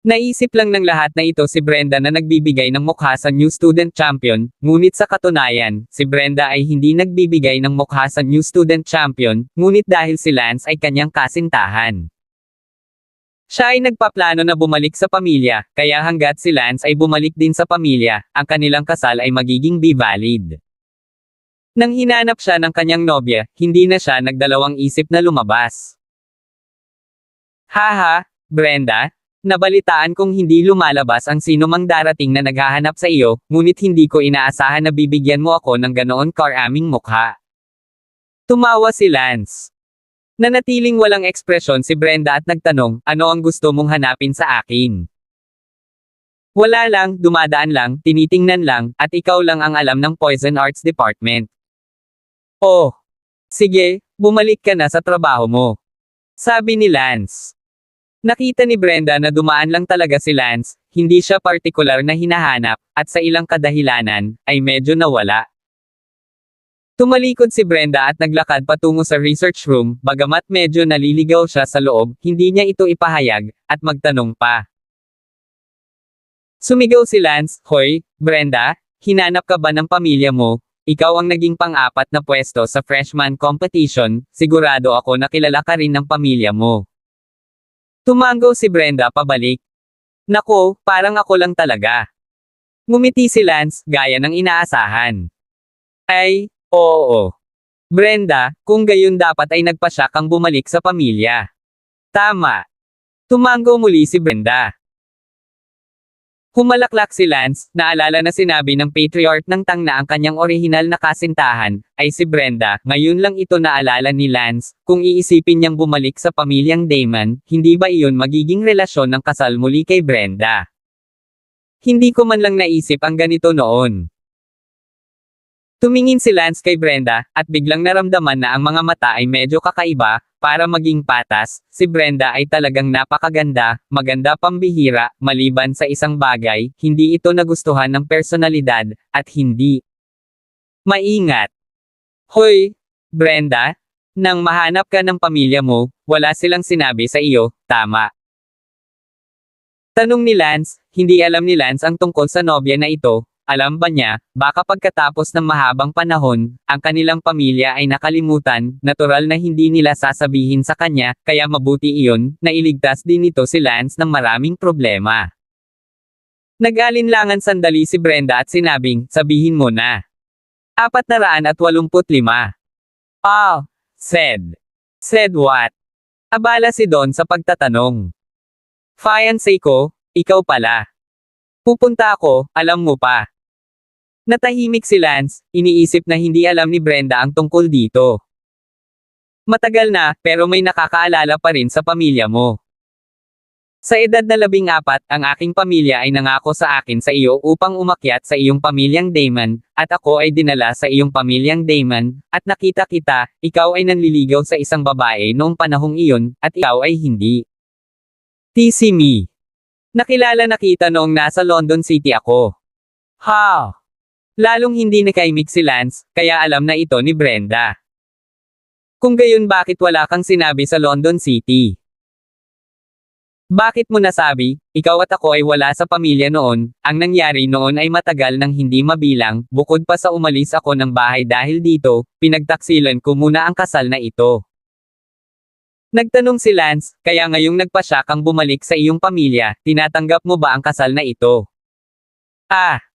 Naisip lang ng lahat na ito si Brenda na nagbibigay ng mukha sa New Student Champion, ngunit sa katunayan, si Brenda ay hindi nagbibigay ng mukha sa New Student Champion, ngunit dahil si Lance ay kanyang kasintahan. Siya ay nagpaplano na bumalik sa pamilya, kaya hanggat si Lance ay bumalik din sa pamilya, ang kanilang kasal ay magiging valid. Nang hinanap siya ng kanyang nobya, hindi na siya nagdalawang isip na lumabas. Haha, Brenda, nabalitaan kong hindi lumalabas ang sino mang darating na naghahanap sa iyo, ngunit hindi ko inaasahan na bibigyan mo ako ng ganoon karaming mukha. Tumawa si Lance. Nanatiling walang ekspresyon si Brenda at nagtanong, ano ang gusto mong hanapin sa akin? Wala lang, dumadaan lang, tinitingnan lang, at ikaw lang ang alam ng Poison Arts Department. Oh. Sige, bumalik ka na sa trabaho mo. Sabi ni Lance. Nakita ni Brenda na dumaan lang talaga si Lance, hindi siya partikular na hinahanap, at sa ilang kadahilanan, ay medyo nawala. Tumalikod si Brenda at naglakad patungo sa research room, bagamat medyo naliligaw siya sa loob, hindi niya ito ipahayag, at magtanong pa. Sumigaw si Lance, Hoy, Brenda, hinanap ka ba ng pamilya mo? Ikaw ang naging pang-apat na pwesto sa freshman competition, sigurado ako na kilala ka rin ng pamilya mo. Tumango si Brenda pabalik. Nako, parang ako lang talaga. Ngumiti si Lance, gaya ng inaasahan. Ay, oo. Brenda, kung gayon dapat ay nagpasya kang bumalik sa pamilya. Tama. Tumango muli si Brenda. Humalaklak si Lance, naalala na sinabi ng patriarch ng Tang na ang kanyang orihinal na kasintahan, ay si Brenda, ngayon lang ito naalala ni Lance, kung iisipin niyang bumalik sa pamilyang Damon, hindi ba iyon magiging relasyon ng kasal muli kay Brenda? Hindi ko man lang naisip ang ganito noon. Tumingin si Lance kay Brenda, at biglang naramdaman na ang mga mata ay medyo kakaiba, para maging patas, si Brenda ay talagang napakaganda, maganda pambihira, maliban sa isang bagay, hindi ito nagustuhan ng personalidad, at hindi maingat. Hoy, Brenda, nang mahanap ka ng pamilya mo, wala silang sinabi sa iyo, tama? Tanong ni Lance, hindi alam ni Lance ang tungkol sa nobya na ito. Alam ba niya, baka pagkatapos ng mahabang panahon, ang kanilang pamilya ay nakalimutan, natural na hindi nila sasabihin sa kanya, kaya mabuti iyon, na iligtas din ito si Lance ng maraming problema. Nag-alinlangan sandali si Brenda at sinabing, sabihin mo na. 485. Oh, said. Said what? Abala si Don sa pagtatanong. Fiancé ko, ikaw pala. Pupunta ako, alam mo pa. Natahimik si Lance, iniisip na hindi alam ni Brenda ang tungkol dito. Matagal na, pero may nakakaalala pa rin sa pamilya mo. Sa edad na 14, ang aking pamilya ay nangako sa akin sa iyo upang umakyat sa iyong pamilyang Damon, at ako ay dinala sa iyong pamilyang Damon, at nakita kita, ikaw ay nanliligaw sa isang babae noong panahong iyon, at ikaw ay hindi. TC me. Nakilala na kita noong nasa London City ako. Ha! Lalong hindi nakaimik si Lance, kaya alam na ito ni Brenda. Kung gayon bakit wala kang sinabi sa London City? Bakit mo nasabi, ikaw at ako ay wala sa pamilya noon, ang nangyari noon ay matagal nang hindi mabilang, bukod pa sa umalis ako ng bahay dahil dito, pinagtaksilan ko muna ang kasal na ito. Nagtanong si Lance, kaya ngayong nagpasya kang bumalik sa iyong pamilya, tinatanggap mo ba ang kasal na ito? Ah!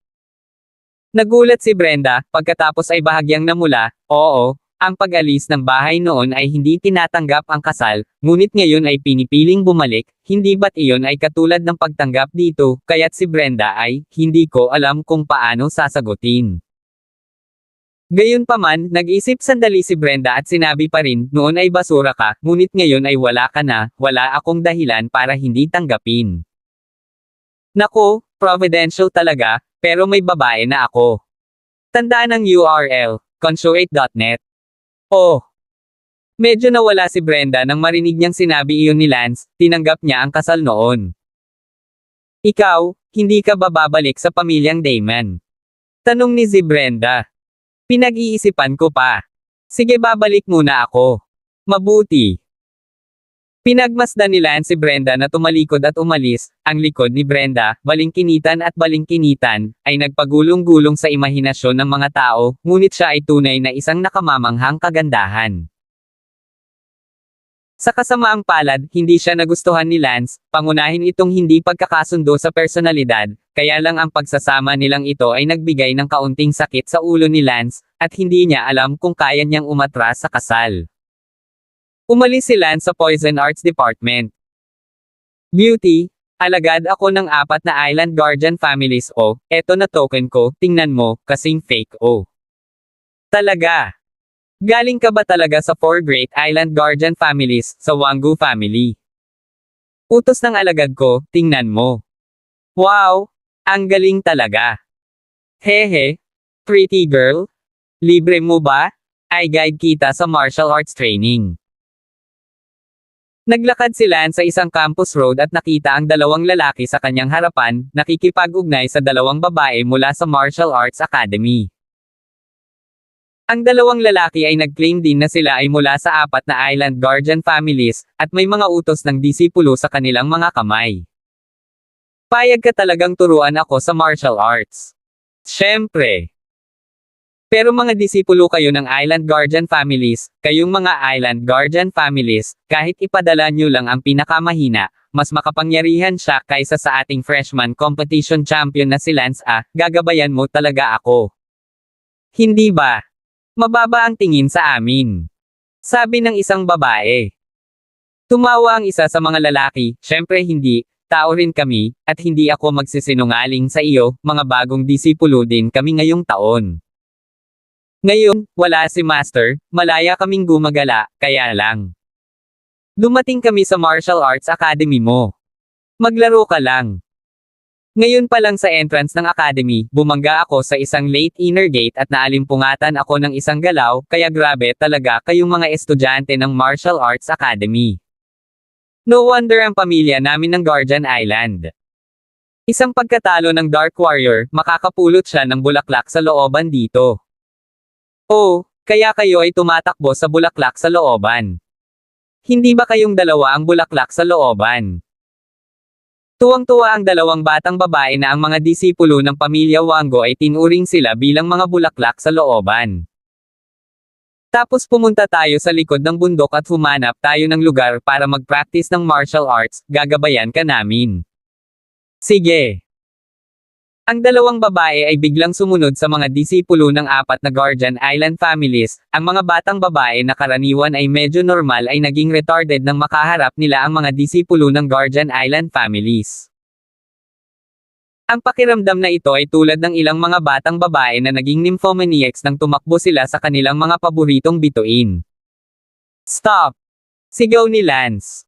Nagulat si Brenda, pagkatapos ay bahagyang namula, oo, ang pag-alis ng bahay noon ay hindi tinatanggap ang kasal, ngunit ngayon ay pinipiling bumalik, hindi ba't iyon ay katulad ng pagtanggap dito, kaya't si Brenda ay, hindi ko alam kung paano sasagutin. Gayunpaman, nag-isip sandali si Brenda at sinabi pa rin, noon ay basura ka, ngunit ngayon ay wala ka na, wala akong dahilan para hindi tanggapin. Nako, providential talaga, pero may babae na ako. Tandaan ang URL, consuate.net. Oh! Medyo nawala si Brenda nang marinig niyang sinabi iyon ni Lance, tinanggap niya ang kasal noon. Ikaw, hindi ka ba babalik sa pamilyang Damon? Tanong ni Brenda. Pinag-iisipan ko pa. Sige babalik muna ako. Mabuti. Pinagmasdan ni Lance si Brenda na tumalikod at umalis, ang likod ni Brenda, balingkinitan at balingkinitan, ay nagpagulong-gulong sa imahinasyon ng mga tao, ngunit siya ay tunay na isang nakamamanghang kagandahan. Sa kasamaang palad, hindi siya nagustuhan ni Lance, pangunahin itong hindi pagkakasundo sa personalidad, kaya lang ang pagsasama nilang ito ay nagbigay ng kaunting sakit sa ulo ni Lance, at hindi niya alam kung kaya niyang umatras sa kasal. Umalis si Lance sa Poison Arts Department. Beauty, alagad ako ng 4 na Island Guardian families o, eto na token ko, tingnan mo, kasing fake o. Talaga. Galing ka ba talaga sa four great island guardian families, sa Wanggu family? Utos ng alagad ko, tingnan mo. Wow! Ang galing talaga. Hehe. Pretty girl. Libre mo ba? Ay guide kita sa martial arts training. Naglakad si Lance sa isang campus road at nakita ang dalawang lalaki sa kanyang harapan, nakikipag-ugnay sa dalawang babae mula sa Martial Arts Academy. Ang dalawang lalaki ay nag-claim din na sila ay mula sa apat na island guardian families, at may mga utos ng disipulo sa kanilang mga kamay. Payag ka talagang turuan ako sa martial arts. Siyempre. Pero mga disipulo kayo ng Island Guardian families, kayong mga Island Guardian families, kahit ipadala nyo lang ang pinakamahina, mas makapangyarihan siya kaysa sa ating freshman competition champion na si Lance gagabayan mo talaga ako. Hindi ba? Mababa ang tingin sa amin. Sabi ng isang babae. Tumawa ang isa sa mga lalaki, syempre hindi, tao rin kami, at hindi ako magsisinungaling sa iyo, mga bagong disipulo din kami ngayong taon. Ngayon, wala si Master, malaya kaming gumagala, kaya lang. Dumating kami sa Martial Arts Academy mo. Maglaro ka lang. Ngayon pa lang sa entrance ng academy, bumangga ako sa isang late inner gate at naalimpungatan ako ng isang galaw, kaya grabe talaga kayong mga estudyante ng Martial Arts Academy. No wonder ang pamilya namin ng Guardian Island. Isang pagkatalo ng Dark Warrior, makakapulot siya ng bulaklak sa looban dito. Oh, kaya kayo ay tumatakbo sa bulaklak sa looban. Hindi ba kayong dalawa ang bulaklak sa looban? Tuwang-tuwa ang dalawang batang babae na ang mga disipulo ng pamilya Wanggu ay tinuring sila bilang mga bulaklak sa looban. Tapos pumunta tayo sa likod ng bundok at humanap tayo ng lugar para mag-practice ng martial arts, gagabayan ka namin. Sige. Ang dalawang babae ay biglang sumunod sa mga disipulo ng apat na Guardian Island families, ang mga batang babae na karaniwan ay medyo normal ay naging retarded nang makaharap nila ang mga disipulo ng Guardian Island families. Ang pakiramdam na ito ay tulad ng ilang mga batang babae na naging nymphomaniacs nang tumakbo sila sa kanilang mga paboritong bituin. Stop! Sigaw ni Lance.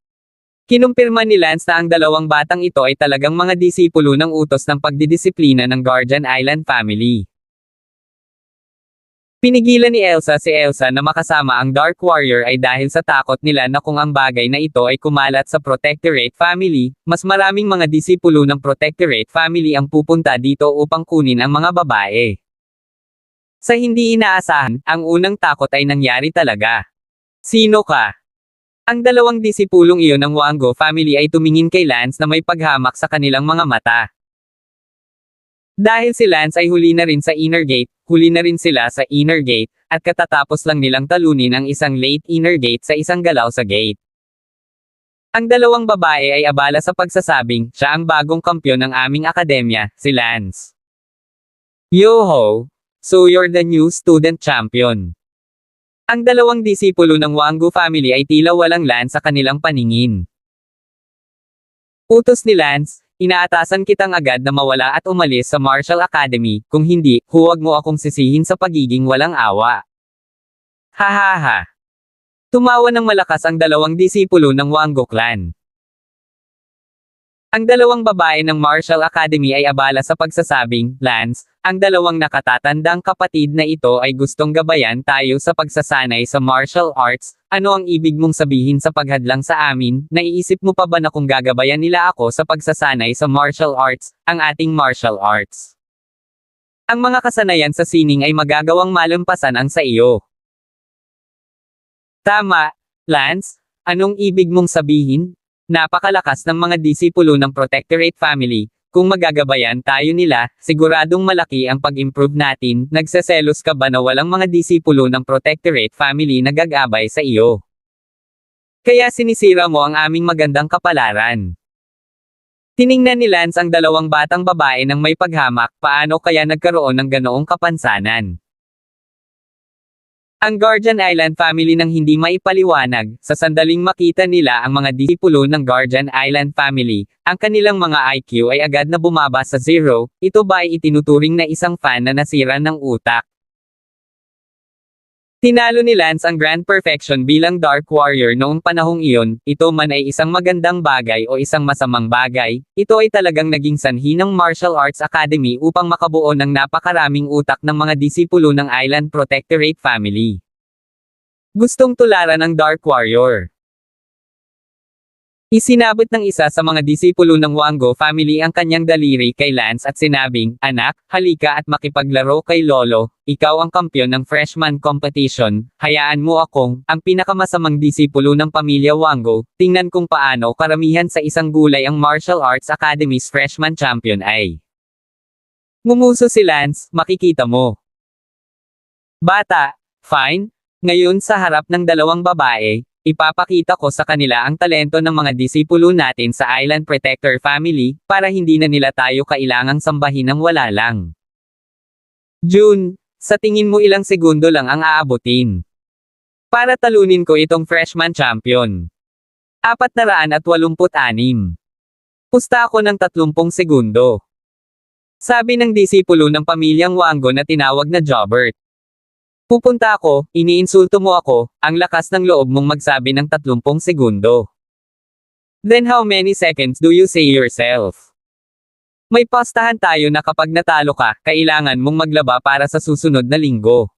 Kinumpirma ni Lance na ang dalawang batang ito ay talagang mga disipulo ng utos ng pagdidisiplina ng Guardian Island family. Pinigilan ni Elsa si Elsa na makasama ang Dark Warrior ay dahil sa takot nila na kung ang bagay na ito ay kumalat sa Protectorate family, mas maraming mga disipulo ng Protectorate family ang pupunta dito upang kunin ang mga babae. Sa hindi inaasahan, ang unang takot ay nangyari talaga. Sino ka? Ang dalawang disipulong iyon ng Wanggu family ay tumingin kay Lance na may paghamak sa kanilang mga mata. Dahil si Lance ay huli na rin sa inner gate, huli na rin sila sa inner gate, at katatapos lang nilang talunin ang isang late inner gate sa isang galaw sa gate. Ang dalawang babae ay abala sa pagsasabing, siya ang bagong kampyon ng aming akademya, si Lance. Yo-ho! So you're the new student champion. Ang dalawang disipulo ng Wanggu family ay tila walang Lance sa kanilang paningin. Utos ni Lance, inaatasan kitang agad na mawala at umalis sa Martial Academy, kung hindi, huwag mo akong sisihin sa pagiging walang awa. Hahaha. Tumawa ng malakas ang dalawang disipulo ng Wanggu clan. Ang dalawang babae ng Martial Academy ay abala sa pagsasabing, Lance, ang dalawang nakatatandang kapatid na ito ay gustong gabayan tayo sa pagsasanay sa martial arts. Ano ang ibig mong sabihin sa paghadlang sa amin? Naiisip mo pa ba na kung gagabayan nila ako sa pagsasanay sa martial arts, ang ating martial arts? Ang mga kasanayan sa sining ay magagawang malampasan ang sa iyo. Tama, Lance, anong ibig mong sabihin? Napakalakas ng mga disipulo ng Protectorate family, kung magagabayan tayo nila, siguradong malaki ang pag-improve natin. Nagseselos ka ba na walang mga disipulo ng Protectorate family na gagabay sa iyo? Kaya sinisira mo ang aming magandang kapalaran. Tiningnan ni Lance ang dalawang batang babae ng may paghamak, paano kaya nagkaroon ng ganoong kapansanan? Ang Guardian Island family nang hindi maipaliwanag, sa sandaling makita nila ang mga disipulo ng Guardian Island family, ang kanilang mga IQ ay agad na bumaba sa zero. Ito ba ay itinuturing na isang fan na nasira ng utak? Tinalo ni Lance ang Grand Perfection bilang Dark Warrior noong panahong iyon, ito man ay isang magandang bagay o isang masamang bagay, ito ay talagang naging sanhi ng Martial Arts Academy upang makabuo ng napakaraming utak ng mga disipulo ng Island Protectorate family. Gustong tularan ng Dark Warrior. Isinabot ng isa sa mga disipulo ng Wango family ang kanyang daliri kay Lance at sinabing, "Anak, halika at makipaglaro kay Lolo, ikaw ang kampyon ng freshman competition, hayaan mo akong, ang pinakamasamang disipulo ng pamilya Wango, tingnan kung paano karamihan sa isang gulay ang Martial Arts Academy's freshman champion ay." Ngumuso si Lance, "Makikita mo. Bata, fine, ngayon sa harap ng dalawang babae, ipapakita ko sa kanila ang talento ng mga disipulo natin sa Island Protector family, para hindi na nila tayo kailangang sambahin ng wala lang. June, sa tingin mo ilang segundo lang ang aabutin para talunin ko itong freshman champion? 486. Pusta ako ng 30 segundo. Sabi ng disipulo ng pamilyang Wango na tinawag na Jobert. Pupunta ako, iniinsulto mo ako, ang lakas ng loob mong magsabi ng 30 segundo. Then how many seconds do you say yourself? May pastahan tayo na kapag natalo ka, kailangan mong maglaba para sa susunod na linggo.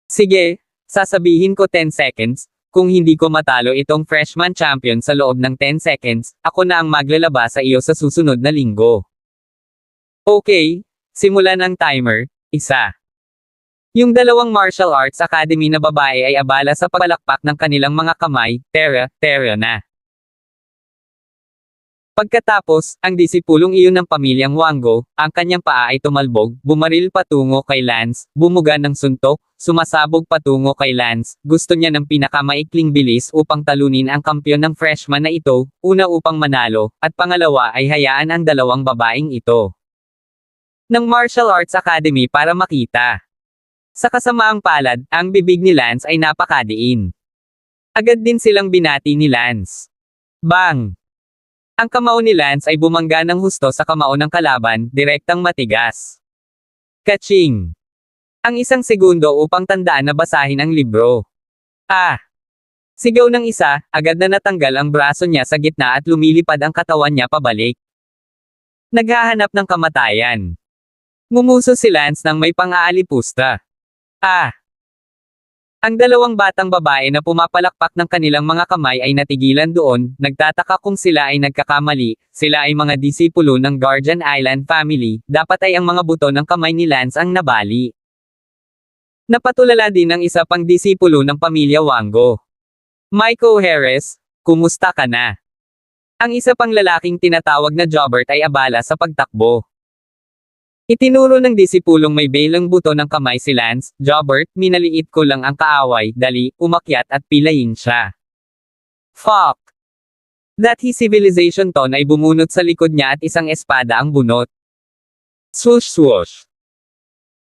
Sige, sasabihin ko 10 seconds, kung hindi ko matalo itong freshman champion sa loob ng 10 seconds, ako na ang maglalaba sa iyo sa susunod na linggo. Okay, simulan ang timer, 1. Yung dalawang Martial Arts Academy na babae ay abala sa pagpalakpak ng kanilang mga kamay, tera na. Pagkatapos, ang disipulong iyon ng pamilyang Wango, ang kanyang paa ay tumalbog, bumaril patungo kay Lance, bumuga ng suntok, sumasabog patungo kay Lance, gusto niya ng pinakamaikling bilis upang talunin ang kampyon ng freshman na ito, una upang manalo, at pangalawa ay hayaan ang dalawang babaeng ito ng Martial Arts Academy para makita. Sa kasamaang palad, ang bibig ni Lance ay napakadiin. Agad din silang binati ni Lance. Bang! Ang kamao ni Lance ay bumangga ng husto sa kamao ng kalaban, direktang matigas. Kaching! Ang 1 segundo upang tandaan na basahin ang libro. Sigaw ng isa, agad na natanggal ang braso niya sa gitna at lumilipad ang katawan niya pabalik. Naghahanap ng kamatayan. Ngumuso si Lance nang may pang-aalipusta. Ang dalawang batang babae na pumapalakpak ng kanilang mga kamay ay natigilan doon, nagtataka kung sila ay nagkakamali, sila ay mga disipulo ng Guardian Island family, dapat ay ang mga buto ng kamay ni Lance ang nabali. Napatulala din ang isa pang disipulo ng pamilya Wango. Michael Harris, kumusta ka na? Ang isa pang lalaking tinatawag na Jobert ay abala sa pagtakbo. Itinuro ng disipulong may belang buto ng kamay si Lance, "Jobert, minaliit ko lang ang kaaway, dali, umakyat at pilayin siya." Fuck! That his civilization ton ay bumunot sa likod niya at isang espada ang bunot. Swoosh swoosh!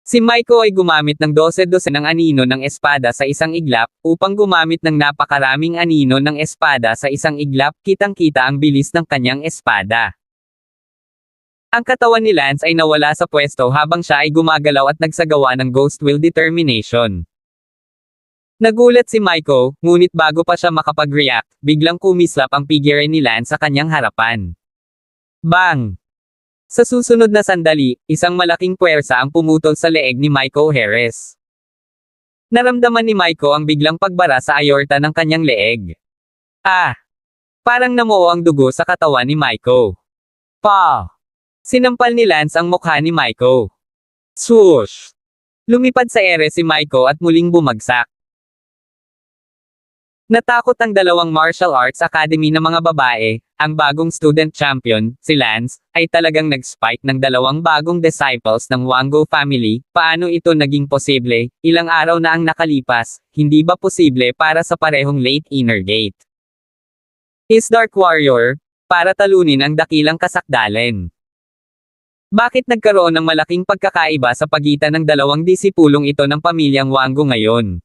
Si Maiko ay gumamit ng 12 ng anino ng espada sa isang iglap, upang gumamit ng napakaraming anino ng espada sa isang iglap, kitang-kita ang bilis ng kanyang espada. Ang katawan ni Lance ay nawala sa pwesto habang siya ay gumagalaw at nagsagawa ng ghost will determination. Nagulat si Maiko, ngunit bago pa siya makapag-react, biglang kumislap ang figure ni Lance sa kanyang harapan. Bang! Sa susunod na sandali, isang malaking puwersa ang pumutol sa leeg ni Maiko Harris. Naramdaman ni Maiko ang biglang pagbara sa aorta ng kanyang leeg. Parang namuo ang dugo sa katawan ni Maiko. Sinampal ni Lance ang mukha ni Maiko. Swoosh! Lumipad sa ere si Maiko at muling bumagsak. Natakot ang dalawang Martial Arts Academy na mga babae, ang bagong student champion, si Lance, ay talagang nag-spike ng dalawang bagong disciples ng Wango family. Paano ito naging posible? Ilang araw na ang nakalipas, hindi ba posible para sa parehong late inner gate? Is Dark Warrior, para talunin ang dakilang kasakdalen. Bakit nagkaroon ng malaking pagkakaiba sa pagitan ng dalawang disipulong ito ng pamilyang Wango ngayon?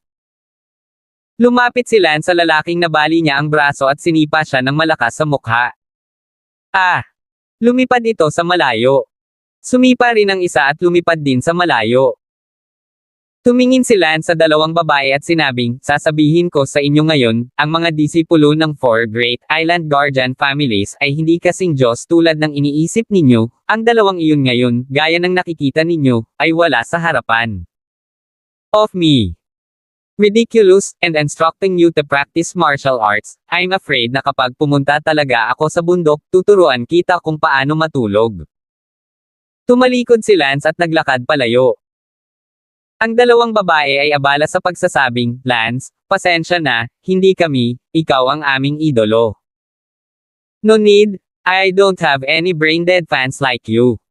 Lumapit si Lance sa lalaking nabali niya ang braso at sinipa siya ng malakas sa mukha. Lumipad ito sa malayo. Sumipa rin ang isa at lumipad din sa malayo. Tumingin si Lance sa dalawang babae at sinabing, sasabihin ko sa inyo ngayon, ang mga disipulo ng Four Great Island Guardian Families ay hindi kasing Diyos tulad ng iniisip ninyo, ang dalawang iyon ngayon, gaya ng nakikita ninyo, ay wala sa harapan of me. Ridiculous, and instructing you to practice martial arts, I'm afraid na kapag pumunta talaga ako sa bundok, tuturuan kita kung paano matulog. Tumalikod si Lance at naglakad palayo. Ang dalawang babae ay abala sa pagsasabing, Lance, pasensya na, hindi kami, ikaw ang aming idolo. No need, I don't have any brain-dead fans like you.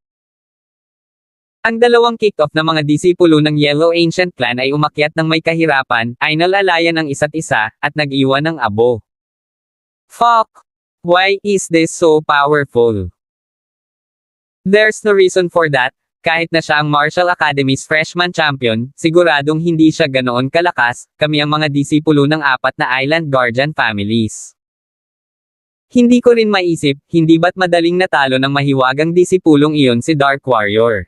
Ang dalawang kick-off na mga disipulo ng Yellow Ancient Clan ay umakyat ng may kahirapan, ay nalalayan ng isa't isa, at nag-iwan ng abo. Fuck! Why is this so powerful? There's no reason for that. Kahit na siya ang Martial Academy's freshman champion, siguradong hindi siya ganoon kalakas, kami ang mga disipulo ng 4 na Island Guardian families. Hindi ko rin maisip, hindi ba't madaling natalo ng mahiwagang disipulong iyon si Dark Warrior?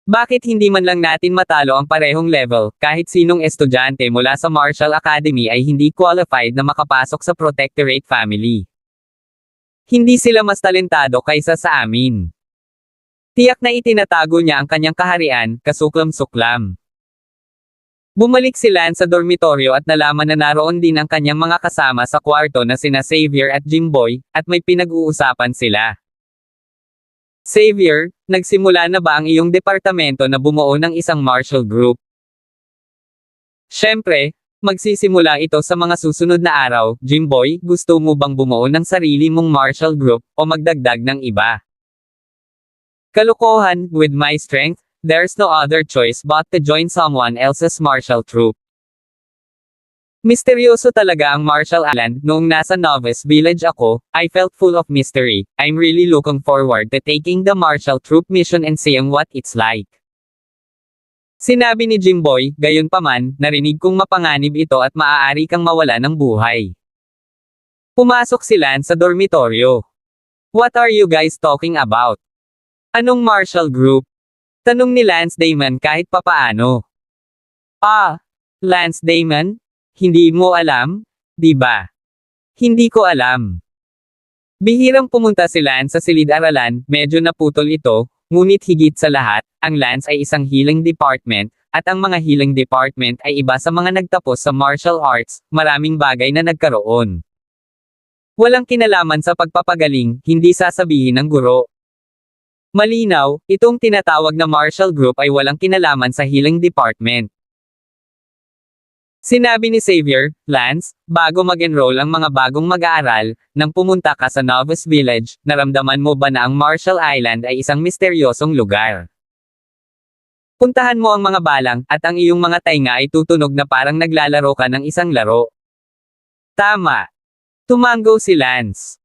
Bakit hindi man lang natin matalo ang parehong level, kahit sinong estudyante mula sa Martial Academy ay hindi qualified na makapasok sa Protectorate family? Hindi sila mas talentado kaysa sa amin. Tiyak na itinatago niya ang kanyang kaharian, kasuklam-suklam. Bumalik si Lance sa dormitoryo at nalaman na naroon din ang kanyang mga kasama sa kwarto na sina Xavier at Jimboy, at may pinag-uusapan sila. Xavier, nagsimula na ba ang iyong departamento na bumuo ng isang martial group? Siyempre, magsisimula ito sa mga susunod na araw. Jimboy, gusto mo bang bumuo ng sarili mong martial group, o magdagdag ng iba? Kalokohan, with my strength, there's no other choice but to join someone else's martial troop. Misteryoso talaga ang Martial Island. Noong nasa Novice Village ako, I felt full of mystery. I'm really looking forward to taking the martial troop mission and seeing what it's like. Sinabi ni Jimboy, gayunpaman, narinig kong mapanganib ito at maaari kang mawala ng buhay. Pumasok si Lance sa dormitoryo. What are you guys talking about? Anong martial group? Tanong ni Lance Damon kahit papaano. Lance Damon? Hindi mo alam? Di ba? Hindi ko alam. Bihirang pumunta si Lance sa silid-aralan, medyo naputol ito, ngunit higit sa lahat, ang Lance ay isang healing department, at ang mga healing department ay iba sa mga nagtapos sa martial arts, maraming bagay na nagkaroon. Walang kinalaman sa pagpapagaling, hindi sasabihin ng guro. Malinaw, itong tinatawag na martial group ay walang kinalaman sa healing department. Sinabi ni Xavier, Lance, bago mag-enroll ang mga bagong mag-aaral, nang pumunta ka sa Novice Village, naramdaman mo ba na ang Martial Island ay isang misteryosong lugar? Puntahan mo ang mga balang, at ang iyong mga tainga ay tutunog na parang naglalaro ka ng isang laro. Tama. Tumango si Lance.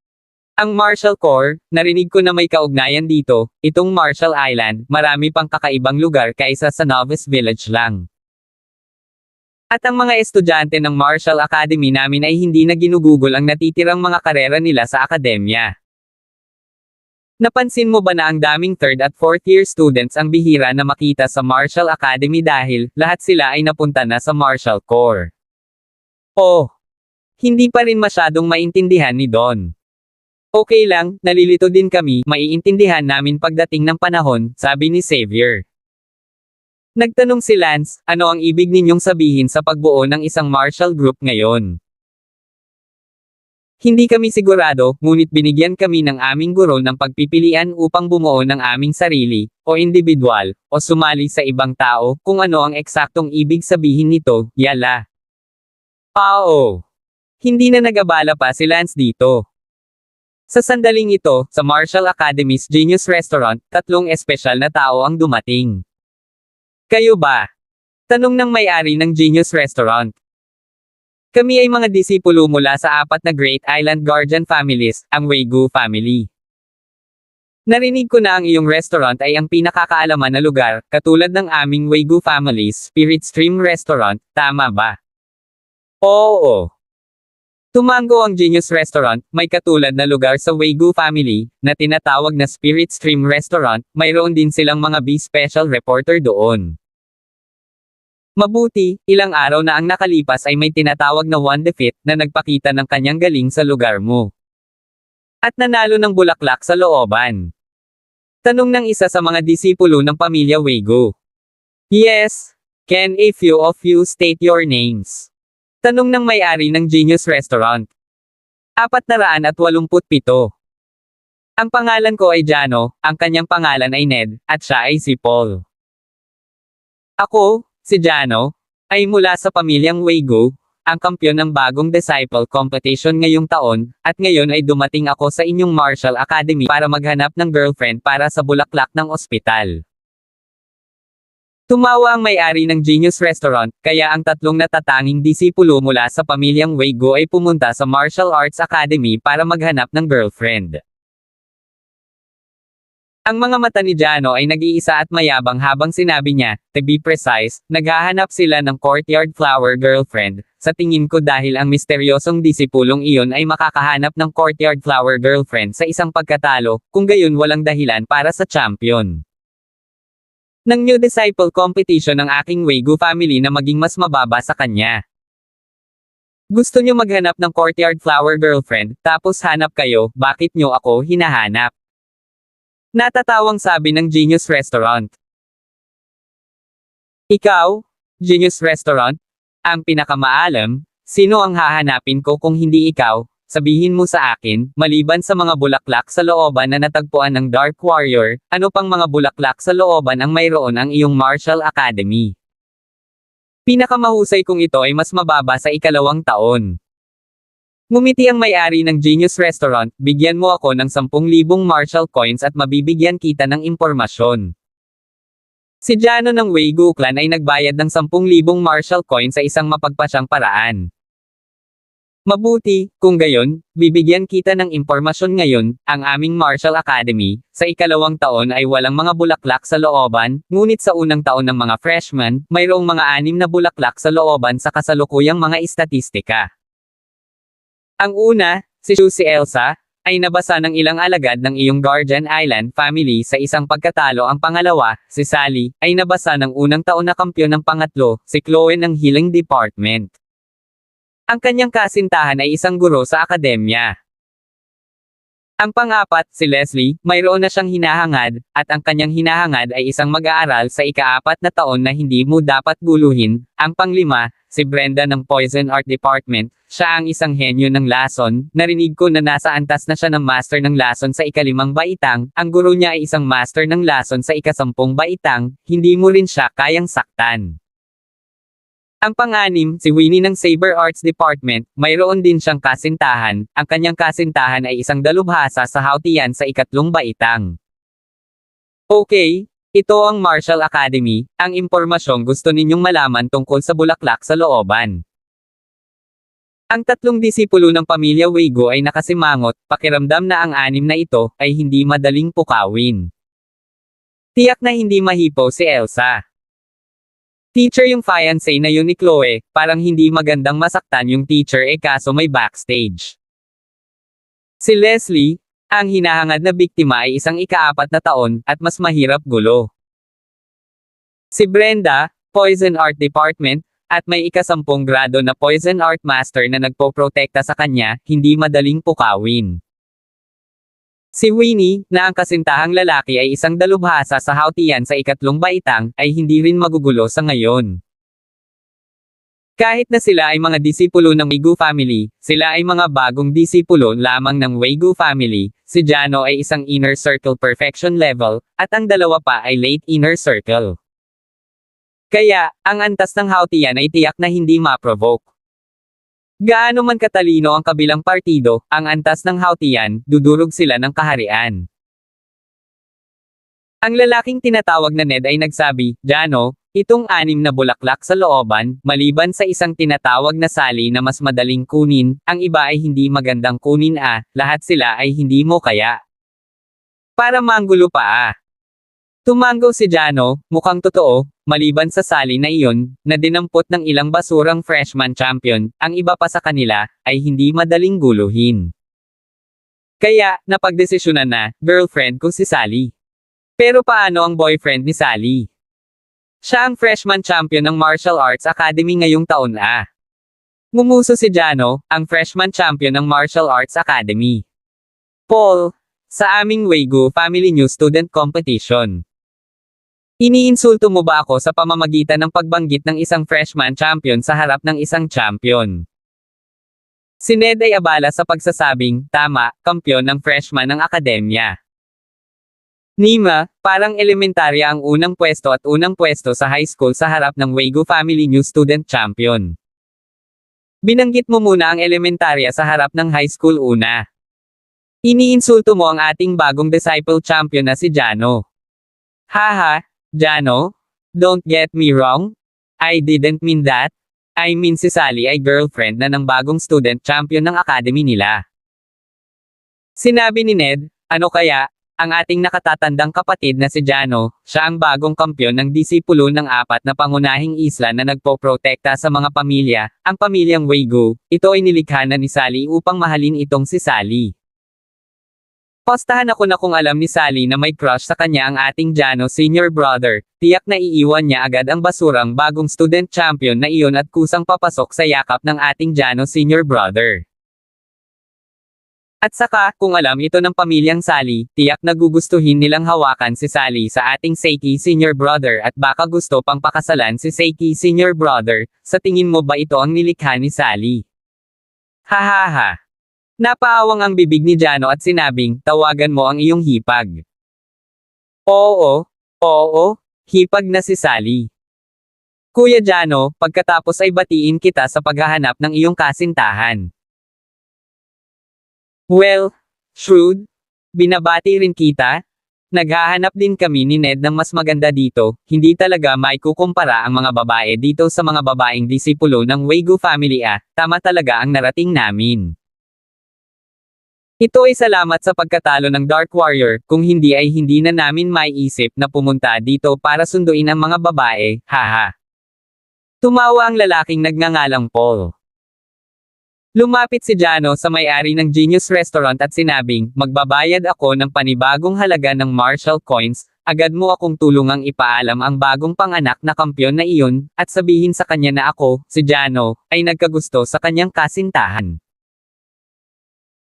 Ang Martial Core, narinig ko na may kaugnayan dito, itong Martial Island, marami pang kakaibang lugar kaysa sa Novice Village lang. At ang mga estudyante ng Martial Academy namin ay hindi na ginugugol ang natitirang mga karera nila sa akademya. Napansin mo ba na ang daming 3rd at 4th year students ang bihira na makita sa Martial Academy dahil lahat sila ay napunta na sa Martial Core? Hindi pa rin masyadong maintindihan ni Don. Okay lang, nalilito din kami, maiintindihan namin pagdating ng panahon, sabi ni Xavier. Nagtanong si Lance, ano ang ibig ninyong sabihin sa pagbuo ng isang martial group ngayon? Hindi kami sigurado, ngunit binigyan kami ng aming guro ng pagpipilian upang bumuo ng aming sarili, o individual, o sumali sa ibang tao, kung ano ang eksaktong ibig sabihin nito, yala. Hindi na nag-abala pa si Lance dito. Sa sandaling ito, sa Martial Academy's Genius Restaurant, 3 espesyal na tao ang dumating. Kayo ba? Tanong ng may-ari ng Genius Restaurant. Kami ay mga disipulo mula sa 4 na Great Island Guardian families, ang Waygu family. Narinig ko na ang iyong restaurant ay ang pinakakaalaman na lugar, katulad ng aming Waygu family's Spirit Stream Restaurant, tama ba? Oo. Tumango ang Genius Restaurant, may katulad na lugar sa Waygu family, na tinatawag na Spirit Stream Restaurant, mayroon din silang mga B-special reporter doon. Mabuti, ilang araw na ang nakalipas ay may tinatawag na one defeat na nagpakita ng kanyang galing sa lugar mo. At nanalo ng bulaklak sa looban. Tanong ng isa sa mga disipulo ng pamilya Wego. Yes, can a few of you state your names? Tanong ng may-ari ng Genius Restaurant. 487. Ang pangalan ko ay Jano, ang kanyang pangalan ay Ned, at siya ay si Paul. Ako, si Jano, ay mula sa pamilyang Wego, ang kampyon ng bagong disciple competition ngayong taon, at ngayon ay dumating ako sa inyong martial academy para maghanap ng girlfriend para sa bulaklak ng ospital. Tumawa ang may-ari ng Genius Restaurant, kaya ang tatlong natatanging disipulo mula sa pamilyang Wego ay pumunta sa Martial Arts Academy para maghanap ng girlfriend. Ang mga mata ni Jano ay nag-iisa at mayabang habang sinabi niya, to be precise, naghahanap sila ng courtyard flower girlfriend. Sa tingin ko dahil ang misteryosong disipulong iyon ay makakahanap ng courtyard flower girlfriend sa isang pagkatalo, kung gayon walang dahilan para sa champion. Ng new disciple competition ng aking Wego family na maging mas mababa sa kanya. Gusto nyo maghanap ng courtyard flower girlfriend, tapos hanap kayo, bakit nyo ako hinahanap? Natatawang sabi ng Genius Restaurant. Ikaw, Genius Restaurant, ang pinakamaalam, sino ang hahanapin ko kung hindi ikaw, sabihin mo sa akin, maliban sa mga bulaklak sa looban na natagpuan ng Dark Warrior, ano pang mga bulaklak sa looban ang mayroon ang iyong Martial Academy? Pinakamahusay kung ito ay mas mababa sa 2 taon. Ngumiti ang may-ari ng Genius Restaurant, bigyan mo ako ng 10,000 Martial Coins at mabibigyan kita ng impormasyon. Si Jano ng Wego clan ay nagbayad ng 10,000 Martial Coins sa isang mapagpasyang paraan. Mabuti, kung gayon, bibigyan kita ng impormasyon ngayon, ang aming Martial Academy, sa 2 taon ay walang mga bulaklak sa looban, ngunit sa unang taon ng mga freshman, mayroong mga 6 na bulaklak sa looban sa kasalukuyang mga istatistika. Ang una, si Elsa, ay nabasa ng ilang alagad ng iyong Guardian Island family sa isang pagkatalo. Ang pangalawa, si Sally, ay nabasa ng unang taon na kampyon ng pangatlo, si Chloe ng Healing Department. Ang kanyang kasintahan ay isang guro sa akademya. Ang pang-apat, si Leslie, mayroon na siyang hinahangad, at ang kanyang hinahangad ay isang mag-aaral sa 4 na taon na hindi mo dapat guluhin. Ang pang-5, si Brenda ng Poison Art Department, siya ang isang henyo ng lason. Narinig ko na nasa antas na siya ng master ng lason sa 5 baitang, ang guro niya ay isang master ng lason sa 10 baitang, hindi mo rin siya kayang saktan. Ang pang-6, si Winnie ng Saber Arts Department, mayroon din siyang kasintahan, ang kanyang kasintahan ay isang dalubhasa sa hautian sa 3 baitang. Okay, ito ang Martial Academy, ang impormasyong gusto ninyong malaman tungkol sa bulaklak sa looban. Ang 3 disipulo ng pamilya Wego ay nakasimangot, pakiramdam na ang 6 na ito ay hindi madaling pukawin. Tiyak na hindi mahipo si Elsa. Teacher yung fiancé na yun ni Chloe, parang hindi magandang masaktan yung teacher kaso may backstage. Si Leslie, ang hinahangad na biktima ay isang 4 na taon, at mas mahirap gulo. Si Brenda, Poison Art Department, at may 10 grado na Poison Art Master na nagpoprotekta sa kanya, hindi madaling pukawin. Si Winnie, na ang kasintahang lalaki ay isang dalubhasa sa hautian sa 3 baitang, ay hindi rin magugulo sa ngayon. Kahit na sila ay mga disipulo ng Wego family, sila ay mga bagong disipulo lamang ng Wego family. Si Jano ay isang inner circle perfection level, at ang dalawa pa ay late inner circle. Kaya, ang antas ng hautian ay tiyak na hindi ma-provoke. Gaano man katalino ang kabilang partido, ang antas ng hautian, dudurog sila ng kaharian. Ang lalaking tinatawag na Ned ay nagsabi, Jano, itong 6 na bulaklak sa looban, maliban sa isang tinatawag na Sally na mas madaling kunin, ang iba ay hindi magandang kunin lahat sila ay hindi mo kaya. Para manggulo pa Tumanggo si Jano, mukhang totoo, maliban sa Sally na iyon, na dinampot ng ilang basurang freshman champion, ang iba pa sa kanila, ay hindi madaling guluhin. Kaya, napagdesisyonan na, girlfriend ko si Sally. Pero paano ang boyfriend ni Sally? Siya ang freshman champion ng Martial Arts Academy ngayong taon ah. Ngumuso si Jano, ang freshman champion ng Martial Arts Academy. Paul, sa aming Weigo Family New Student Competition. Iniinsulto mo ba ako sa pamamagitan ng pagbanggit ng isang freshman champion sa harap ng isang champion? Si Ned ay abala sa pagsasabing, tama, kampiyon ng freshman ng akademya. Nima, parang elementarya ang unang pwesto at unang pwesto sa high school sa harap ng Weigo Family New Student Champion. Binanggit mo muna ang elementarya sa harap ng high school una. Iniinsulto mo ang ating bagong disciple champion na si Jano. Haha, Jano? Don't get me wrong. I didn't mean that. I mean si Sally ay girlfriend na ng bagong student champion ng academy nila. Sinabi ni Ned, ano kaya, ang ating nakatatandang kapatid na si Jano, siya ang bagong kampyon ng disipulo ng apat na pangunahing isla na nagpoprotekta sa mga pamilya, ang pamilyang Weigo. Ito ay nilikha na ni Sally upang mahalin itong si Sally. Postahan ako na kung alam ni Sally na may crush sa kanya ang ating Jano senior brother, tiyak na iiwan niya agad ang basurang bagong student champion na iyon at kusang papasok sa yakap ng ating Jano senior brother. At saka, kung alam ito ng pamilyang Sally, tiyak na gugustuhin nilang hawakan si Sally sa ating Seiki senior brother at baka gusto pang pakasalan si Seiki senior brother. Sa tingin mo ba ito ang nilikha ni Sally? Hahaha. Napaawang ang bibig ni Jano at sinabing, tawagan mo ang iyong hipag. Oo, hipag na si Sally. Kuya Jano, pagkatapos ay batiin kita sa paghahanap ng iyong kasintahan. Well, shrewd, binabati rin kita. Naghahanap din kami ni Ned ng mas maganda dito, hindi talaga maikukumpara ang mga babae dito sa mga babaeng disipulo ng Weigo family tama talaga ang narating namin. Ito ay salamat sa pagkatalo ng Dark Warrior, kung hindi ay hindi na namin maiisip na pumunta dito para sunduin ang mga babae, haha. Tumawa ang lalaking nagngangalang Paul. Lumapit si Jano sa may-ari ng Genius Restaurant at sinabing, magbabayad ako ng panibagong halaga ng Martial Coins, agad mo akong tulungang ipaalam ang bagong panganak na kampyon na iyon, at sabihin sa kanya na ako, si Jano, ay nagkagusto sa kanyang kasintahan.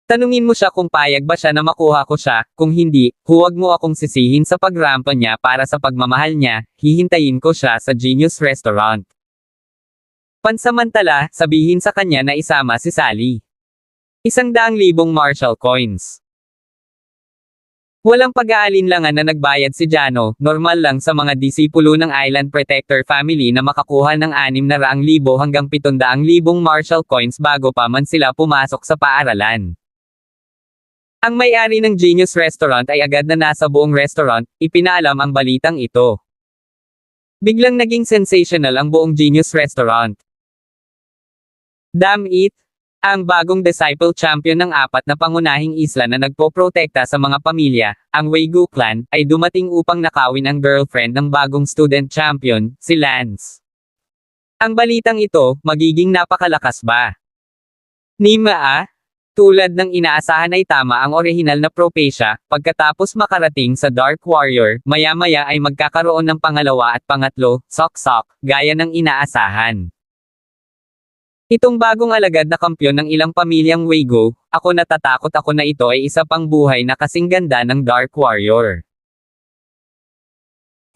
Tanungin mo siya kung payag ba siya na makuha ko siya, kung hindi, huwag mo akong sisihin sa pagrampa niya para sa pagmamahal niya, hihintayin ko siya sa Genius Restaurant. Pansamantala, sabihin sa kanya na isama si Sally. 100,000 Martial Coins. Walang pag-aalinlangan na nagbayad si Jano, normal lang sa mga disipulo ng Island Protector family na makakuha ng 600,000 hanggang 700,000 Martial Coins bago pa man sila pumasok sa paaralan. Ang may-ari ng Genius Restaurant ay agad na nasa buong restaurant, ipinaalam ang balitang ito. Biglang naging sensational ang buong Genius Restaurant. Damn it! Ang bagong disciple champion ng apat na pangunahing isla na nagpoprotekta sa mga pamilya, ang Weigo clan, ay dumating upang nakawin ang girlfriend ng bagong student champion, si Lance. Ang balitang ito, magiging napakalakas ba? Nima tulad ng inaasahan ay tama ang orihinal na propesya, pagkatapos makarating sa Dark Warrior, maya-maya ay magkakaroon ng pangalawa at pangatlo, sok-sok, gaya ng inaasahan. Itong bagong alagad na kampyon ng ilang pamilyang Weigo, ako natatakot ako na ito ay isa pang buhay na kasing ganda ng Dark Warrior.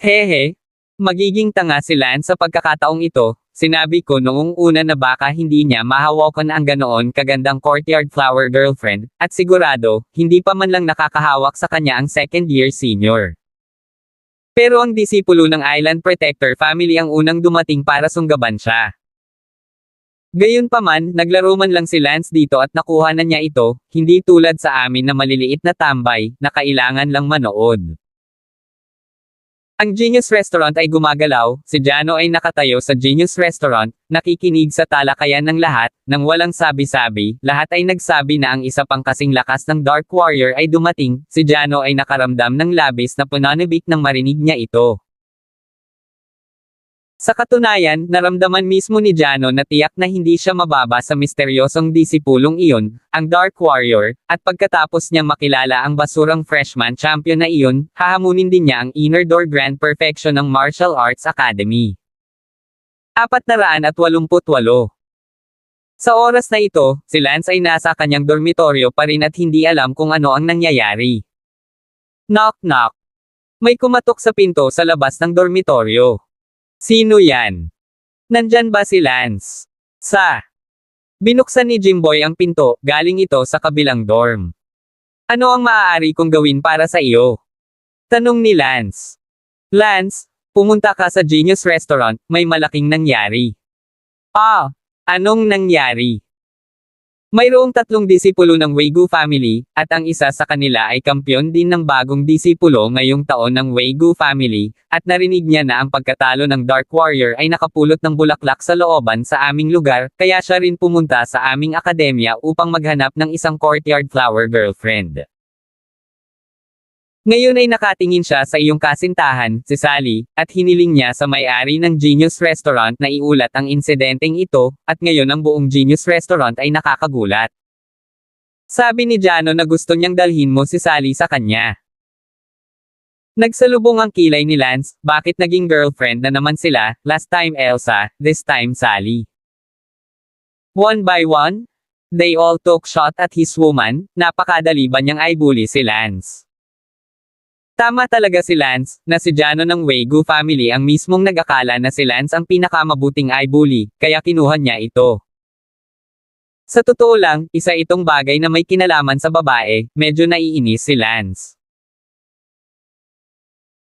Hehe, magiging tanga si Lance sa pagkakataong ito. Sinabi ko noong una na baka hindi niya mahawakan ang ganoon kagandang courtyard flower girlfriend, at sigurado, hindi pa man lang nakakahawak sa kanya ang second year senior. Pero ang disipulo ng Island Protector family ang unang dumating para sunggaban siya. Gayunpaman, naglaro man lang si Lance dito at nakuha na niya ito, hindi tulad sa amin na maliliit na tambay, na kailangan lang manood. Ang Genius Restaurant ay gumagalaw, si Jano ay nakatayo sa Genius Restaurant, nakikinig sa talakayan ng lahat, nang walang sabi-sabi, lahat ay nagsabi na ang isa pang kasing lakas ng Dark Warrior ay dumating, si Jano ay nakaramdam ng labis na pananabik nang marinig niya ito. Sa katunayan, naramdaman mismo ni Jano na tiyak na hindi siya mababa sa misteryosong disipulong iyon, ang Dark Warrior, at pagkatapos niyang makilala ang basurang freshman champion na iyon, hahamunin din niya ang Inner Door Grand Perfection ng Martial Arts Academy. 488. Sa oras na ito, si Lance ay nasa kanyang dormitoryo pa rin at hindi alam kung ano ang nangyayari. Knock knock. May kumatok sa pinto sa labas ng dormitoryo. Sino yan? Nandyan ba si Lance? Binuksan ni Jimboy ang pinto, galing ito sa kabilang dorm. Ano ang maaari kong gawin para sa iyo? Tanong ni Lance. Lance, pumunta ka sa Genius Restaurant, may malaking nangyari. Anong nangyari? Mayroong 3 disipulo ng Waygu family, at ang isa sa kanila ay kampiyon din ng bagong disipulo ngayong taon ng Waygu family, at narinig niya na ang pagkatalo ng Dark Warrior ay nakapulot ng bulaklak sa looban sa aming lugar, kaya siya rin pumunta sa aming akademya upang maghanap ng isang courtyard flower girlfriend. Ngayon ay nakatingin siya sa iyong kasintahan, si Sally, at hiniling niya sa may-ari ng Genius Restaurant na iulat ang insidenteng ito, at ngayon ang buong Genius Restaurant ay nakakagulat. Sabi ni Jano na gusto niyang dalhin mo si Sally sa kanya. Nagsalubong ang kilay ni Lance, bakit naging girlfriend na naman sila, last time Elsa, this time Sally. One by one, they all took shot at his woman, napakadali ba niyang i-bully si Lance? Tama talaga si Lance, na si Jano ng Waygu family ang mismong nag-akala na si Lance ang pinakamabuting i-bully, kaya kinuha niya ito. Sa totoo lang, isa itong bagay na may kinalaman sa babae, medyo naiinis si Lance.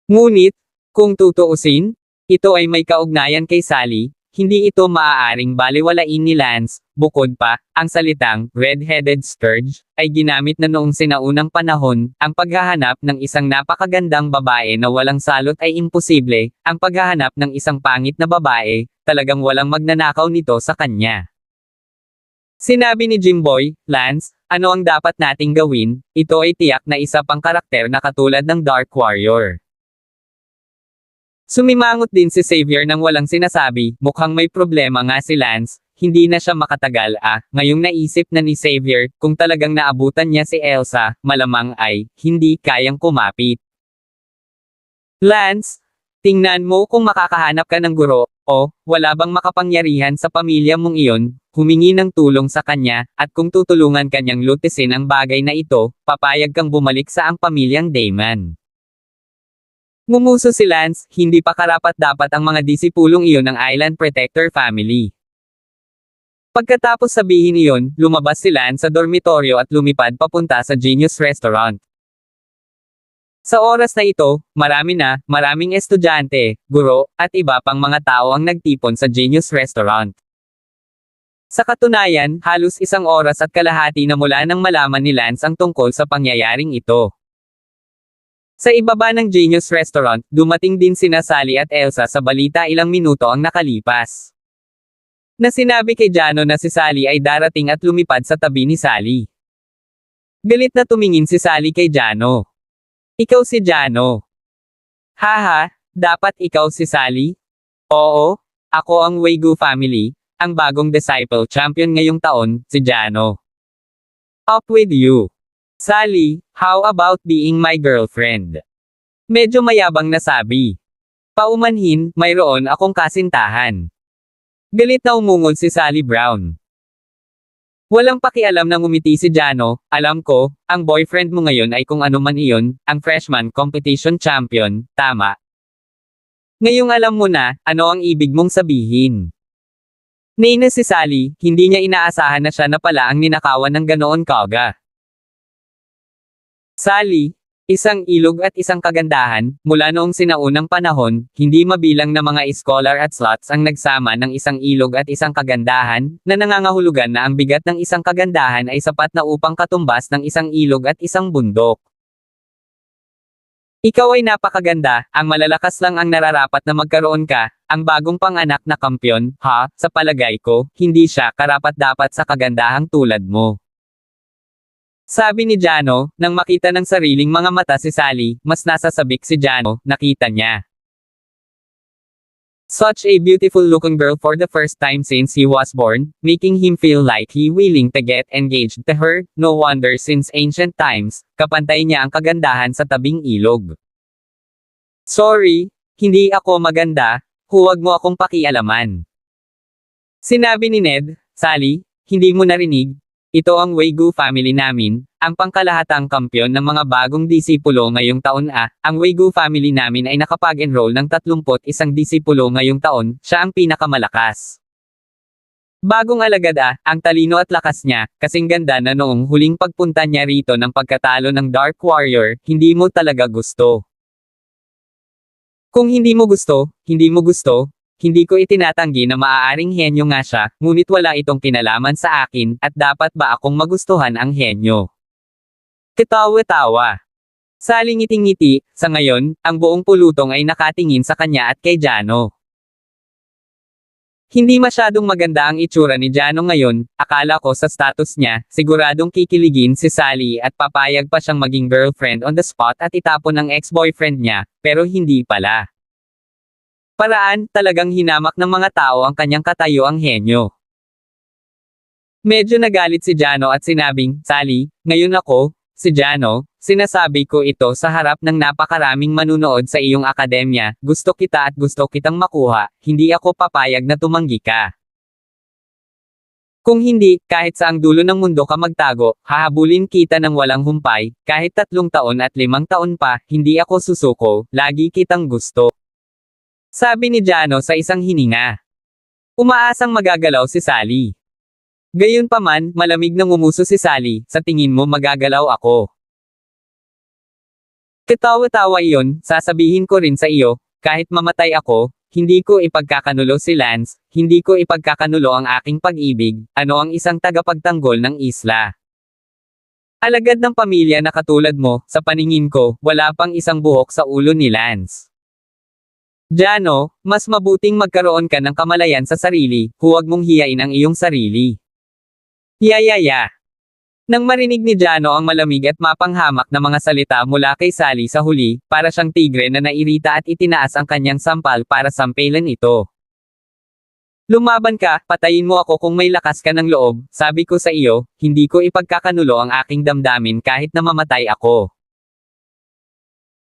Ngunit, kung tutuusin, ito ay may kaugnayan kay Sally, hindi ito maaaring balewalain ni Lance, bukod pa, ang salitang, red-headed scourge, ay ginamit na noong sinaunang panahon, ang paghahanap ng isang napakagandang babae na walang salot ay imposible, ang paghahanap ng isang pangit na babae, talagang walang magnanakaw nito sa kanya. Sinabi ni Jimboy, Lance, ano ang dapat nating gawin? Ito ay tiyak na isa pang karakter na katulad ng Dark Warrior. Sumimangot din si Xavier nang walang sinasabi, mukhang may problema nga si Lance, hindi na siya makatagal ngayong naisip na ni Xavier, kung talagang naabutan niya si Elsa, malamang ay, hindi kayang kumapit. Lance, tingnan mo kung makakahanap ka ng guro, o, wala bang makapangyarihan sa pamilya mong iyon, humingi ng tulong sa kanya, at kung tutulungan kanyang lutisin ang bagay na ito, papayag kang bumalik sa ang pamilyang Damon. Ngumuso si Lance, hindi pa karapat-dapat ang mga disipulong iyon ng Island Protector family. Pagkatapos sabihin iyon, lumabas si Lance sa dormitoryo at lumipad papunta sa Genius Restaurant. Sa oras na ito, maraming estudyante, guro, at iba pang mga tao ang nagtipon sa Genius Restaurant. Sa katunayan, halos 1 oras at kalahati na mula nang malaman ni Lance ang tungkol sa pangyayaring ito. Sa ibaba ng Genius Restaurant, dumating din sina Sally at Elsa sa balita ilang minuto ang nakalipas. Na sinabi kay Jano na si Sally ay darating at lumipad sa tabi ni Sally. Galit na tumingin si Sally kay Jano. Ikaw si Jano. Haha, dapat ikaw si Sally? Oo, ako ang Waygu family, ang bagong disciple champion ngayong taon, si Jano. Up with you. Sally, how about being my girlfriend? Medyo mayabang na sabi. Paumanhin, mayroon akong kasintahan. Galit na umungol si Sally Brown. Walang pakialam na ngumiti si Jano, alam ko, ang boyfriend mo ngayon ay kung ano man iyon, ang freshman competition champion, tama. Ngayong alam mo na, ano ang ibig mong sabihin. Nainis si Sally, hindi niya inaasahan na siya na pala ang ninakawan ng ganoon kaga. Sally, isang ilog at isang kagandahan, mula noong sinaunang panahon, hindi mabilang na mga scholar at slots ang nagsama ng isang ilog at isang kagandahan, na nangangahulugan na ang bigat ng isang kagandahan ay sapat na upang katumbas ng isang ilog at isang bundok. Ikaw ay napakaganda, ang malalakas lang ang nararapat na magkaroon ka, ang bagong panganak na kampyon, sa palagay ko, hindi siya karapat-dapat sa kagandahang tulad mo. Sabi ni Jano, nang makita ng sariling mga mata si Sally, mas nasasabik si Jano, nakita niya. Such a beautiful looking girl for the first time since he was born, making him feel like he willing to get engaged to her. No wonder since ancient times, kapantay niya ang kagandahan sa tabing ilog. Sorry, hindi ako maganda, huwag mo akong pakialaman. Sinabi ni Ned. Sally, hindi mo narinig? Ito ang Waygu family namin, ang pangkalahatang kampyon ng mga bagong disipulo ngayong taon. Ang Waygu family namin ay nakapag-enroll ng 31 disipulo ngayong taon, siya ang pinakamalakas. Bagong alagad ang talino at lakas niya, kasing ganda na noong huling pagpunta niya rito ng pagkatalo ng Dark Warrior, hindi mo talaga gusto. Kung hindi mo gusto, hindi ko itinatanggi na maaaring henyo nga siya, ngunit wala itong kinalaman sa akin, at dapat ba akong magustuhan ang henyo? Ketawa-tawa. Sally ngiting-ngiti, sa ngayon, ang buong pulutong ay nakatingin sa kanya at kay Jano. Hindi masyadong maganda ang itsura ni Jano ngayon, akala ko sa status niya, siguradong kikiligin si Sally at papayag pa siyang maging girlfriend on the spot at itapon ng ex-boyfriend niya, pero hindi pala. Paraan, talagang hinamak ng mga tao ang kanyang katayuang henyo. Medyo nagalit si Jano at sinabing, Sally, ngayon ako, si Jano, sinasabi ko ito sa harap ng napakaraming manunood sa iyong akademya, gusto kita at gusto kitang makuha, hindi ako papayag na tumanggi ka. Kung hindi, kahit saang dulo ng mundo ka magtago, hahabulin kita ng walang humpay, kahit 3 taon at 5 taon pa, hindi ako susuko, lagi kitang gusto. Sabi ni Jano sa isang hininga. Umaasang magagalaw si Sally. Gayunpaman, malamig na ngumuso si Sally, sa tingin mo magagalaw ako. Ketawa-tawa iyon, sasabihin ko rin sa iyo, kahit mamatay ako, hindi ko ipagkakanulo si Lance, hindi ko ipagkakanulo ang aking pag-ibig, ano ang isang tagapagtanggol ng isla. Alagad ng pamilya na katulad mo, sa paningin ko, wala pang isang buhok sa ulo ni Lance. Jano, mas mabuting magkaroon ka ng kamalayan sa sarili, huwag mong hiyain ang iyong sarili. Yayaya. Nang marinig ni Jano ang malamig at mapanghamak na mga salita mula kay Sally sa huli, para siyang tigre na nairita at itinaas ang kanyang sampal para sampelan ito. Lumaban ka, patayin mo ako kung may lakas ka ng loob, sabi ko sa iyo, hindi ko ipagkakanulo ang aking damdamin kahit na mamatay ako.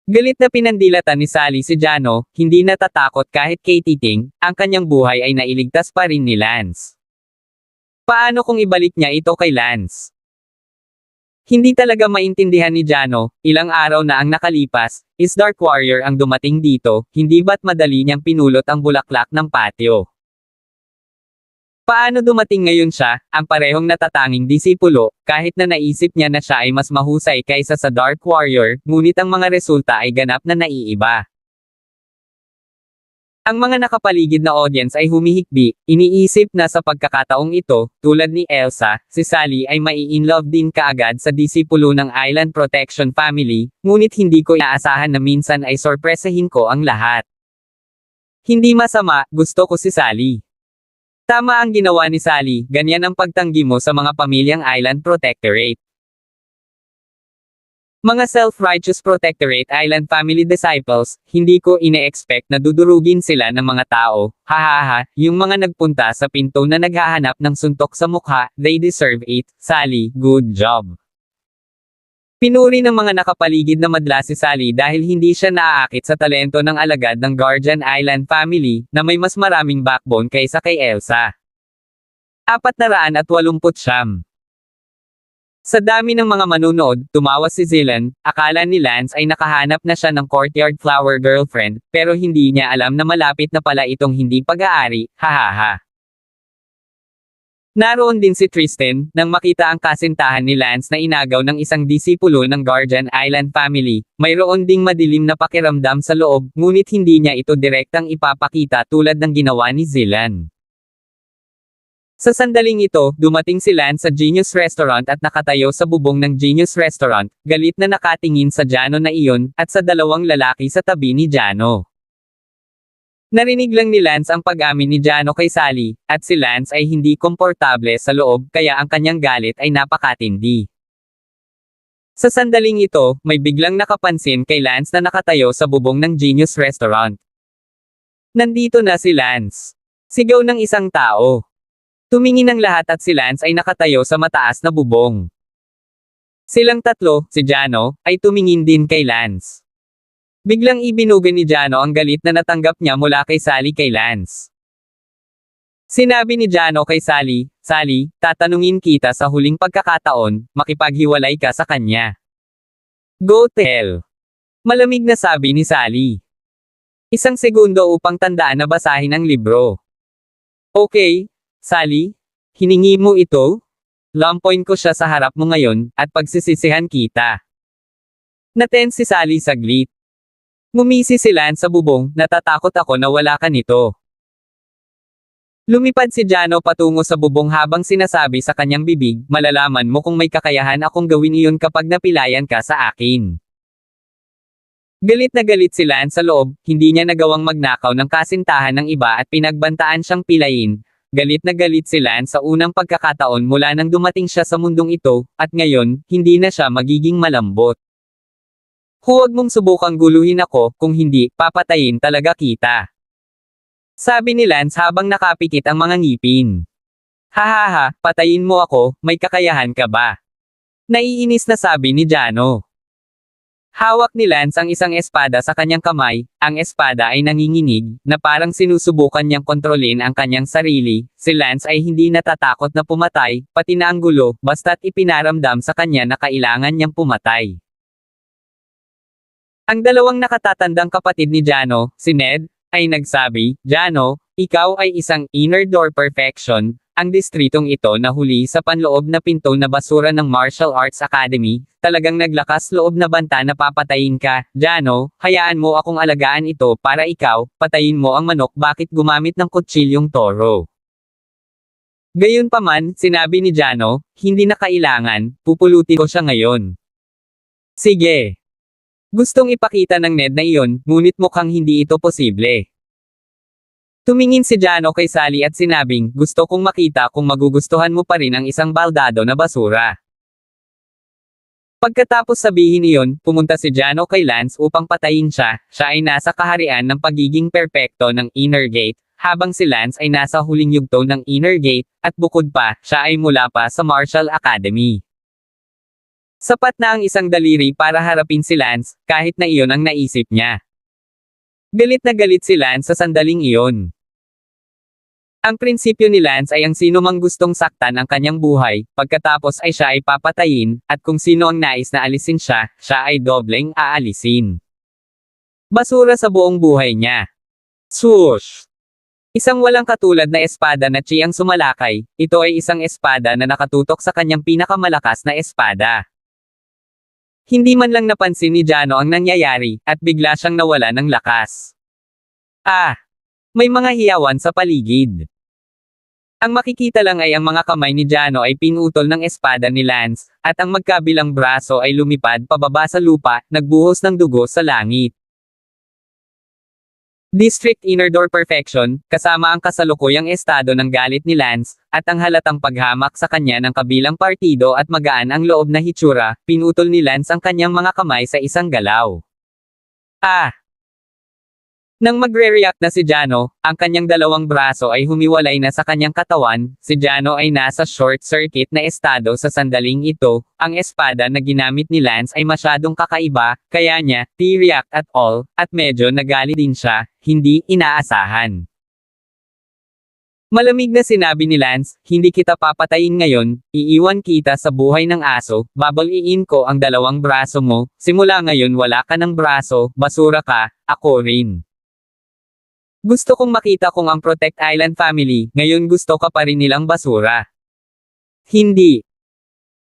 Galit na pinandilatan ni Sally si Jano, hindi natatakot kahit kay Titing, ang kanyang buhay ay nailigtas pa rin ni Lance. Paano kung ibalik niya ito kay Lance? Hindi talaga maintindihan ni Jano, ilang araw na ang nakalipas, is Dark Warrior ang dumating dito, hindi ba't madali niyang pinulot ang bulaklak ng patio? Paano dumating ngayon siya, ang parehong natatanging disipulo, kahit na naisip niya na siya ay mas mahusay kaysa sa Dark Warrior, ngunit ang mga resulta ay ganap na naiiba. Ang mga nakapaligid na audience ay humihikbi, iniisip na sa pagkakataong ito, tulad ni Elsa, si Sally ay mai-inlove din kaagad sa disipulo ng Island Protection Family, ngunit hindi ko inaasahan na minsan ay sorpresahin ko ang lahat. Hindi masama, gusto ko si Sally. Tama ang ginawa ni Sally, ganyan ang pagtanggi mo sa mga pamilyang Island Protectorate. Mga self-righteous Protectorate Island Family Disciples, hindi ko ine-expect na dudurugin sila ng mga tao, hahaha, yung mga nagpunta sa pinto na naghahanap ng suntok sa mukha, they deserve it, Sally, good job. Pinuri ng mga nakapaligid na madla si Sally dahil hindi siya naaakit sa talento ng alagad ng Guardian Island family, na may mas maraming backbone kaysa kay Elsa. 489. Sa dami ng mga manunood, tumawa si Zilan, akala ni Lance ay nakahanap na siya ng courtyard flower girlfriend, pero hindi niya alam na malapit na pala itong hindi pag-aari, hahaha. Naroon din si Tristan, nang makita ang kasintahan ni Lance na inagaw ng isang disipulo ng Guardian Island family, mayroon ding madilim na pakiramdam sa loob, ngunit hindi niya ito direktang ipapakita tulad ng ginawa ni Zilan. Sa sandaling ito, dumating si Lance sa Genius Restaurant at nakatayo sa bubong ng Genius Restaurant, galit na nakatingin sa Jano na iyon, at sa dalawang lalaki sa tabi ni Jano. Narinig lang ni Lance ang pag-amin ni Jano kay Sally, at si Lance ay hindi komportable sa loob kaya ang kanyang galit ay napakatindi. Sa sandaling ito, may biglang nakapansin kay Lance na nakatayo sa bubong ng Genius Restaurant. Nandito na si Lance. Sigaw ng isang tao. Tumingin ang lahat at si Lance ay nakatayo sa mataas na bubong. Silang tatlo, si Jano, ay tumingin din kay Lance. Biglang ibinugan ni Jano ang galit na natanggap niya mula kay Sally kay Lance. Sinabi ni Jano kay Sally, "Sally, tatanungin kita sa huling pagkakataon, makipaghiwalay ka sa kanya." "Go to hell." Malamig na sabi ni Sally. Isang segundo upang tandaan na basahin ang libro. "Okay, Sally, hiningi mo ito? Lampoin ko siya sa harap mo ngayon, at pagsisisihan kita." Natense si Sally saglit. Ngumisi si Lance sa bubong, "Natatakot ako na wala ka nito." Lumipad si Jano patungo sa bubong habang sinasabi sa kanyang bibig, "Malalaman mo kung may kakayahan akong gawin iyon kapag napilayan ka sa akin." Galit na galit si Lance sa loob, hindi niya nagawang magnakaw ng kasintahan ng iba at pinagbantaan siyang pilayin. Galit na galit si Lance sa unang pagkakataon mula nang dumating siya sa mundong ito, at ngayon, hindi na siya magiging malambot. "Huwag mong subukang guluhin ako, kung hindi, papatayin talaga kita." Sabi ni Lance habang nakapikit ang mga ngipin. "Hahaha, patayin mo ako, may kakayahan ka ba?" Naiinis na sabi ni Jano. Hawak ni Lance ang isang espada sa kanyang kamay, ang espada ay nanginginig, na parang sinusubukan niyang kontrolin ang kanyang sarili. Si Lance ay hindi natatakot na pumatay, pati na ang gulo, basta't ipinaramdam sa kanya na kailangan niyang pumatay. Ang dalawang nakatatandang kapatid ni Jano, si Ned, ay nagsabi, "Jano, ikaw ay isang inner door perfection." Ang distritong ito na huli sa panloob na pinto na basura ng Martial Arts Academy, talagang naglakas loob na banta na papatayin ka. "Jano, hayaan mo akong alagaan ito para ikaw, patayin mo ang manok, bakit gumamit ng kutsilyong toro?" Gayunpaman, sinabi ni Jano, "Hindi na kailangan, pupulutin ko siya ngayon." "Sige." Gustong ipakita ng Ned na iyon, ngunit mukhang hindi ito posible. Tumingin si Jano kay Sally at sinabing, "Gusto kong makita kung magugustuhan mo pa rin ang isang baldado na basura." Pagkatapos sabihin iyon, pumunta si Jano kay Lance upang patayin siya. Siya ay nasa kaharian ng pagiging perpekto ng Inner Gate, habang si Lance ay nasa huling yugto ng Inner Gate, at bukod pa, siya ay mula pa sa Martial Academy. Sapat na ang isang daliri para harapin si Lance, kahit na iyon ang naisip niya. Galit na galit si Lance sa sandaling iyon. Ang prinsipyo ni Lance ay ang sino mang gustong saktan ang kanyang buhay, pagkatapos ay siya ay papatayin, at kung sino ang nais na alisin siya, siya ay dobleng aalisin. Basura sa buong buhay niya. Swoosh! Isang walang katulad na espada na Chi ang sumalakay, ito ay isang espada na nakatutok sa kanyang pinakamalakas na espada. Hindi man lang napansin ni Jano ang nangyayari, at bigla siyang nawala ng lakas. "Ah! May mga hiyawan sa paligid." Ang makikita lang ay ang mga kamay ni Jano ay pinutol ng espada ni Lance, at ang magkabilang braso ay lumipad pababa sa lupa, nagbuhos ng dugo sa langit. District Inner Door Perfection, kasama ang kasalukuyang estado ng galit ni Lance, at ang halatang paghamak sa kanya ng kabilang partido at magaan ang loob na hitsura, pinutol ni Lance ang kanyang mga kamay sa isang galaw. "Ah!" Nang magre-react na si Jano, ang kanyang dalawang braso ay humiwalay na sa kanyang katawan. Si Jano ay nasa short circuit na estado sa sandaling ito. Ang espada na ginamit ni Lance ay masyadong kakaiba, kaya niya, react at all, at medyo nagalit din siya, hindi inaasahan. Malamig na sinabi ni Lance, "Hindi kita papatayin ngayon, iiwan kita sa buhay ng aso, babaliin ko ang dalawang braso mo, simula ngayon wala ka ng braso, basura ka, ako rin. Gusto kong makita kung ang Protect Island family, ngayon gusto ka pa rin nilang basura." "Hindi."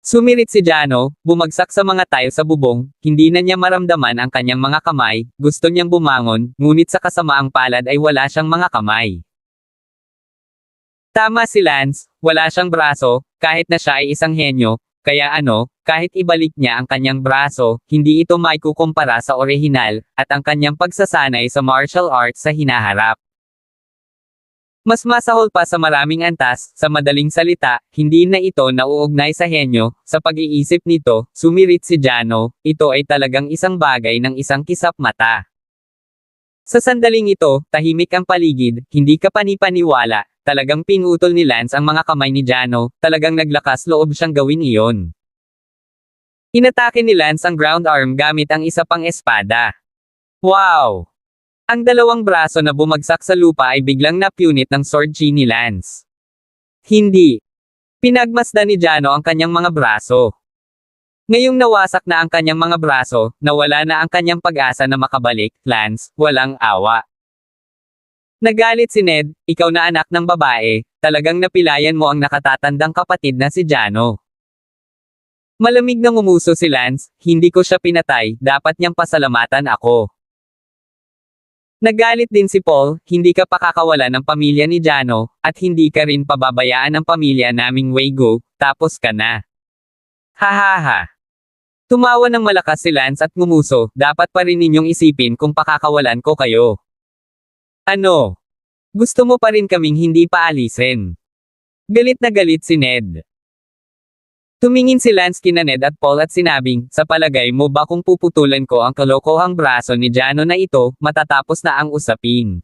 Sumirit si Jano, bumagsak sa mga tile sa bubong, hindi na niya maramdaman ang kanyang mga kamay, gusto niyang bumangon, ngunit sa kasamaang palad ay wala siyang mga kamay. Tama si Lance, wala siyang braso, kahit na siya ay isang henyo, kaya kahit ibalik niya ang kanyang braso, hindi ito maikukumpara sa orihinal, at ang kanyang pagsasanay sa martial arts sa hinaharap. Mas masahol pa sa maraming antas, sa madaling salita, hindi na ito nauugnay sa henyo, sa pag-iisip nito, sumirit si Jano, ito ay talagang isang bagay ng isang kisap mata. Sa sandaling ito, tahimik ang paligid, hindi ka panipaniwala, talagang pinutol ni Lance ang mga kamay ni Jano, talagang naglakas loob siyang gawin iyon. Inatake ni Lance ang ground arm gamit ang isa pang espada. Wow! Ang dalawang braso na bumagsak sa lupa ay biglang napunit ng sword chi ni Lance. Hindi. Pinagmasdan ni Jano ang kanyang mga braso. Ngayong nawasak na ang kanyang mga braso, nawala na ang kanyang pag-asa na makabalik, Lance, walang awa. Nagalit si Ned, ikaw na anak ng babae, talagang napilayan mo ang nakatatandang kapatid na si Jano. Malamig na ngumuso si Lance, hindi ko siya pinatay, dapat niyang pasalamatan ako. Nagalit din si Paul, hindi ka pakakawala ng pamilya ni Jano, at hindi ka rin pababayaan ng pamilya naming Waygo, tapos ka na. Hahaha. Tumawa ng malakas si Lance at ngumuso, dapat pa rin ninyong isipin kung pakakawalan ko kayo. Ano? Gusto mo pa rin kaming hindi paalisin? Galit na galit si Ned. Tumingin si Lance kina Ned at Paul at sinabing, sa palagay mo ba kung puputulan ko ang kalokohang braso ni Jano na ito, matatapos na ang usapin?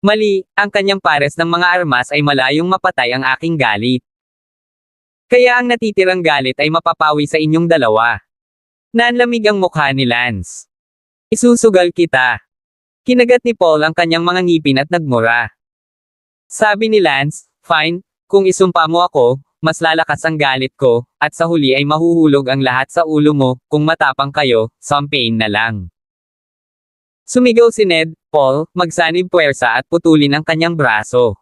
Mali, ang kanyang pares ng mga armas ay malayong mapatay ang aking galit. Kaya ang natitirang galit ay mapapawi sa inyong dalawa. Nanlamig ang mukha ni Lance. Isusugal kita. Kinagat ni Paul ang kanyang mga ngipin at nagmura. Sabi ni Lance, fine, kung isumpa mo ako, mas lalakas ang galit ko, at sa huli ay mahuhulog ang lahat sa ulo mo, kung matapang kayo, sampain na lang. Sumigaw si Ned, Paul, magsanib puwersa at putulin ang kanyang braso.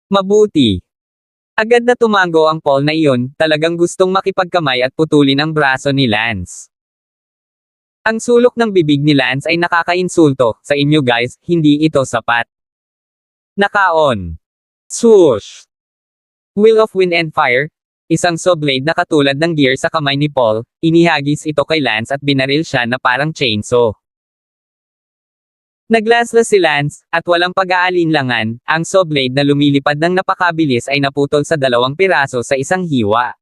Mabuti. Agad na tumango ang Paul na iyon, talagang gustong makipagkamay at putulin ang braso ni Lance. Ang sulok ng bibig ni Lance ay nakakainsulto, sa inyo guys, hindi ito sapat. Nakaon. Swoosh. Wheel of Wind and Fire, isang saw blade na katulad ng gear sa kamay ni Paul, inihagis ito kay Lance at binaril siya na parang chainsaw. Naglaslas si Lance, at walang pag-aalinlangan, ang saw blade na lumilipad ng napakabilis ay naputol sa 2 piraso sa isang hiwa.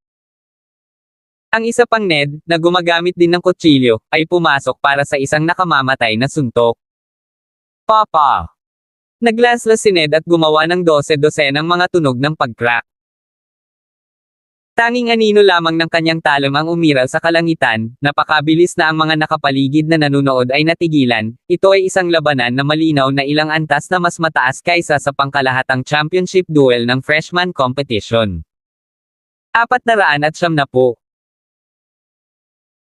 Ang isa pang Ned, na gumagamit din ng kutsilyo, ay pumasok para sa isang nakamamatay na suntok. Papa! Naglaslas si Ned at gumawa ng 12-dosenang mga tunog ng pag-crack. Tanging anino lamang ng kanyang talon ang umiral sa kalangitan, napakabilis na ang mga nakapaligid na nanunood ay natigilan, ito ay isang labanan na malinaw na ilang antas na mas mataas kaysa sa pangkalahatang championship duel ng freshman competition. 470.